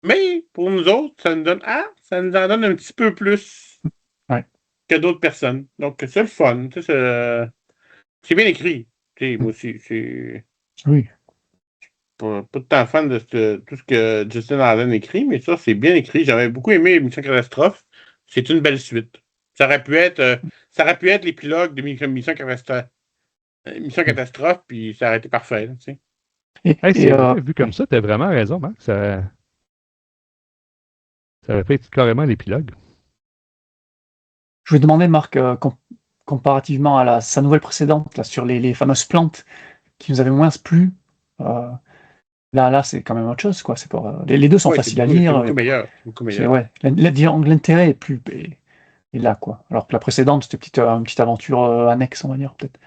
Mais pour nous autres, ça nous en donne un petit peu plus que d'autres personnes. Donc, c'est le fun. C'est bien écrit. Moi aussi, c'est. Oui. Pas de temps fan de tout ce que Justin Allen écrit, mais ça, c'est bien écrit. J'avais beaucoup aimé Mission Catastrophe. C'est une belle suite. Ça aurait pu être l'épilogue de Mission Catastrophe, puis ça aurait été parfait. Vu comme ça, tu as vraiment raison, Marc. Ça aurait pu être carrément l'épilogue. Je vais demander, Marc, comparativement à sa nouvelle précédente, là, sur les fameuses plantes qui nous avaient moins plu, là, c'est quand même autre chose, quoi. C'est pas, les deux sont faciles à lire. C'est beaucoup meilleur. L'intérêt est là, quoi. Alors que la précédente, c'était une petite aventure annexe, on va dire, peut-être.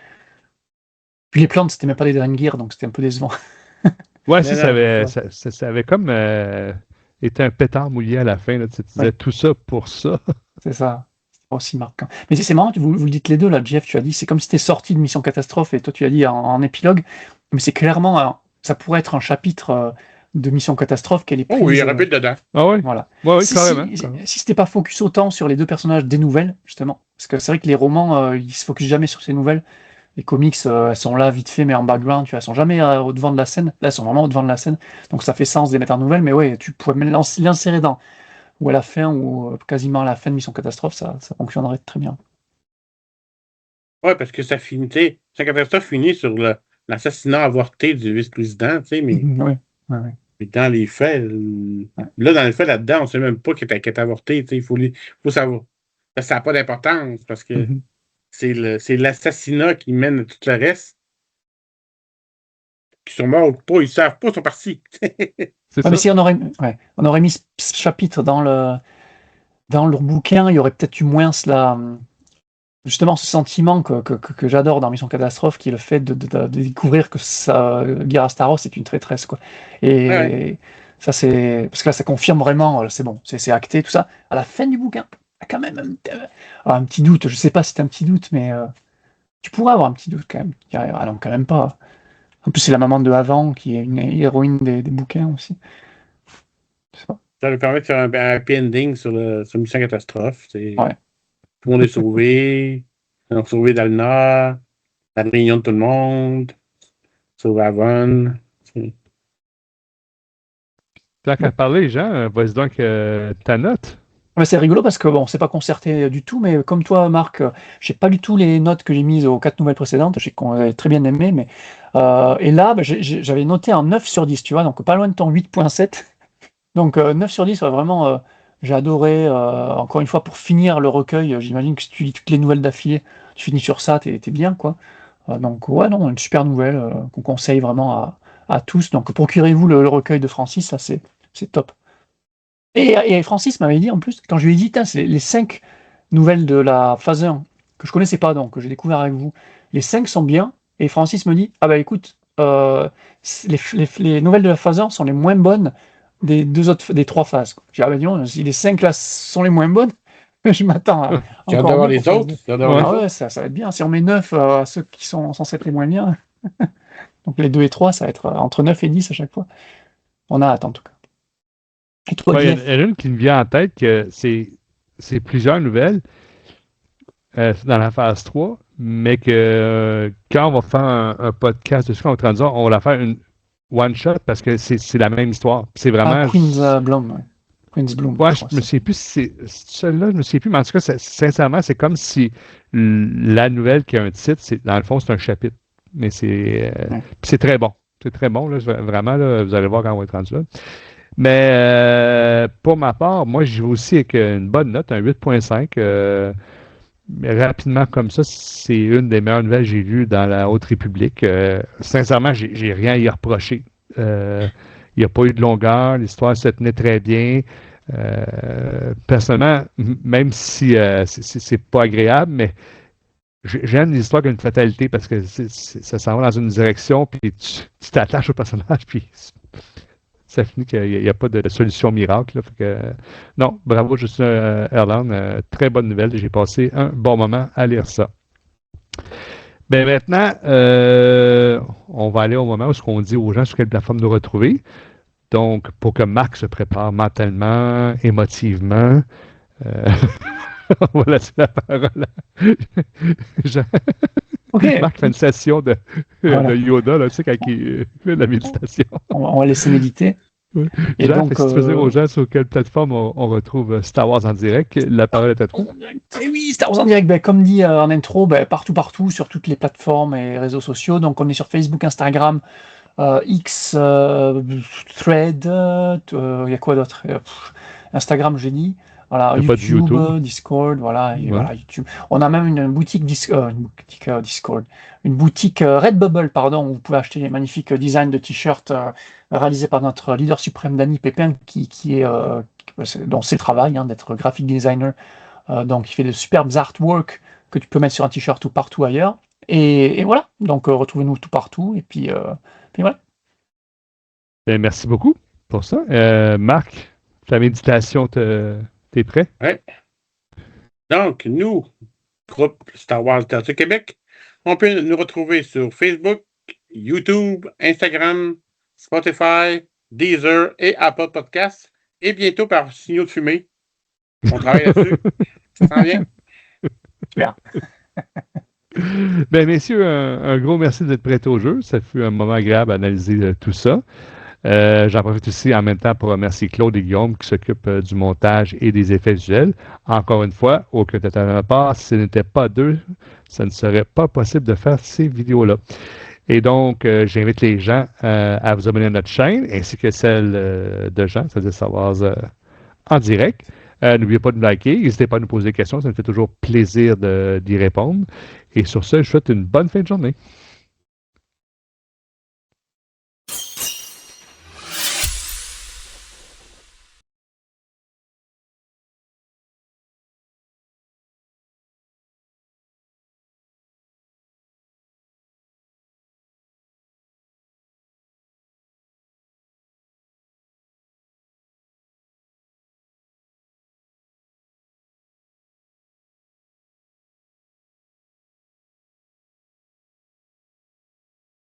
Puis les plantes, c'était même pas des Drengir, donc c'était un peu décevant. Ouais, ça avait comme été un pétard mouillé à la fin. Là, tu disais tout ça pour ça. C'est ça. C'est pas aussi marquant. Mais c'est marrant, vous le dites les deux, là, Jeff, tu as dit, c'est comme si c'était sorti de Mission Catastrophe, et toi, tu as dit en épilogue. Mais c'est clairement, ça pourrait être un chapitre de Mission Catastrophe qu'elle est prise. Oui, il y aurait plus dedans. Ah oui? Voilà. Ouais, carrément. Si c'était pas focus autant sur les deux personnages des nouvelles, justement, parce que c'est vrai que les romans, ils se focusent jamais sur ces nouvelles. Les comics, elles sont là vite fait, mais en background, tu vois, elles sont jamais au devant de la scène. Là, elles sont vraiment au devant de la scène. Donc ça fait sens de les mettre en nouvelles, mais ouais, tu pourrais même l'insérer ou à la fin, ou quasiment à la fin de Mission Catastrophe, ça fonctionnerait très bien. Ouais, parce que ça finit, Mission Catastrophe finit sur l'assassinat avorté du vice-président, tu sais, mais. Ouais. Mais dans les faits, là, dans les faits, là-dedans, on ne sait même pas qu'elle est avortée. Il faut savoir. Ça n'a pas d'importance parce que c'est l'assassinat qui mène à tout le reste. Qui sont morts ou pas, ils ne savent pas, ils sont partis. Mais si on aurait mis ce chapitre dans leur bouquin, il y aurait peut-être eu moins justement ce sentiment que j'adore dans Mission Catastrophe, qui est le fait de découvrir que Ghira Staros est une traîtresse, quoi. Et ça, c'est parce que là, ça confirme vraiment, c'est bon, c'est acté, tout ça. À la fin du bouquin, il y a quand même un petit doute. Je sais pas si c'est un petit doute, mais tu pourrais avoir un petit doute quand même. Ah non, quand même pas. En plus, c'est la maman de Avant qui est une héroïne des bouquins aussi. Je sais pas. Ça lui permet de faire un happy ending sur Mission Catastrophe. Ouais. Tout le monde est sauvé. Ils ont sauvé Dalna. La réunion de tout le monde. Sauvé Avon. Tant qu'à parler, Jean, vas-y donc ta note. C'est rigolo parce que bon, c'est pas concerté du tout, mais comme toi, Marc, j'ai pas du tout les notes que j'ai mises aux 4 nouvelles précédentes, j'ai très bien aimé, mais et là, j'avais noté un 9 sur 10, tu vois, donc pas loin de ton 8.7. Donc 9 sur 10, vraiment, j'ai adoré. Encore une fois, pour finir le recueil, j'imagine que si tu lis toutes les nouvelles d'affilée, tu finis sur ça, t'es bien, quoi. Donc ouais, non, une super nouvelle qu'on conseille vraiment à tous. Donc procurez-vous le recueil de Francis, ça c'est top. Et Francis m'avait dit en plus, quand je lui ai dit, c'est les 5 nouvelles de la phase 1 que je connaissais pas, donc que j'ai découvert avec vous. Les 5 sont bien, et Francis me dit, ah bah écoute, les nouvelles de la phase 1 sont les moins bonnes des 3 phases. J'ai dit, ah bah disons, si les 5 là sont les moins bonnes, je m'attends à tu vas d'avoir les autres. Ouais, ça va être bien. Si on met 9 à ceux qui sont censés être les moins bien, donc les 2 et 3, ça va être entre 9 et 10 à chaque fois. On a hâte en tout cas. Il y a une qui me vient en tête que c'est plusieurs nouvelles dans la phase 3, mais que quand on va faire un podcast dessus, on va la faire une one-shot parce que c'est la même histoire. C'est vraiment. Queen's Bloom. Queen's Bloom. Ouais, je me souviens plus si c'est celle-là, je me souviens plus, mais en tout cas, sincèrement, c'est comme si la nouvelle qui a un titre, dans le fond, c'est un chapitre. Mais c'est très bon. C'est très bon, là, vraiment, là, vous allez voir quand on va être rendu là. Mais pour ma part, moi, j'y vais aussi avec une bonne note, un 8.5. Rapidement comme ça, c'est une des meilleures nouvelles que j'ai lues dans la Haute République. Sincèrement, j'ai rien à y reprocher. Il n'y a pas eu de longueur, l'histoire se tenait très bien. Personnellement, même si c'est pas agréable, mais j'aime l'histoire comme une fatalité parce que ça s'en va dans une direction, puis tu t'attaches au personnage, puis ça finit qu'il n'y a pas de solution miracle. Là, fait que, non, bravo Justin Erland, très bonne nouvelle. J'ai passé un bon moment à lire ça. Ben maintenant, on va aller au moment où on dit aux gens sur quelle plateforme nous retrouver. Donc, pour que Marc se prépare mentalement, émotivement, on va laisser la parole à Jean. OK. Marc fait une session de Voilà. Yoda, là, tu sais, quand il fait de la méditation. On va laisser méditer. Ouais. Et Jean, donc, si tu faisais aux gens sur quelle plateforme on retrouve Star Wars en direct, la parole est à toi. Et oui, Star Wars en direct, ben, comme dit en intro, ben, partout, sur toutes les plateformes et réseaux sociaux. Donc, on est sur Facebook, Instagram, X, Thread, il y a quoi d'autre? Instagram, j'ai dit. Voilà, Il y a pas de YouTube, YouTube. Discord, voilà, et Ouais. voilà, YouTube. On a même une boutique, Discord, une boutique Redbubble, pardon, où vous pouvez acheter les magnifiques designs de t-shirts réalisés par notre leader suprême, Danny Pépin, dont c'est le travail d'être graphic designer. Donc, il fait de superbes artworks que tu peux mettre sur un t-shirt ou partout ailleurs. Et voilà, donc retrouvez-nous tout partout. Et puis voilà. Ben, merci beaucoup pour ça. Marc, ta méditation, t'es prêt? Ouais. Donc, nous, groupe Star Wars Théâtre Québec, on peut nous retrouver sur Facebook, YouTube, Instagram, Spotify, Deezer et Apple Podcasts, et bientôt par signaux de fumée. On travaille là-dessus. Ça s'en vient. Super. Ben, messieurs, un gros merci d'être prêts au jeu. Ça fut un moment agréable d'analyser tout ça. J'en profite aussi en même temps pour remercier Claude et Guillaume qui s'occupent du montage et des effets visuels. Encore une fois, aucun tête à ma part, si ce n'était pas d'eux, ça ne serait pas possible de faire ces vidéos-là. Et donc, j'invite les gens à vous abonner à notre chaîne, ainsi que celle de Jean, c'est-à-dire Star Wars en direct. N'oubliez pas de nous liker, n'hésitez pas à nous poser des questions, ça nous fait toujours plaisir d'y répondre. Et sur ce, je vous souhaite une bonne fin de journée.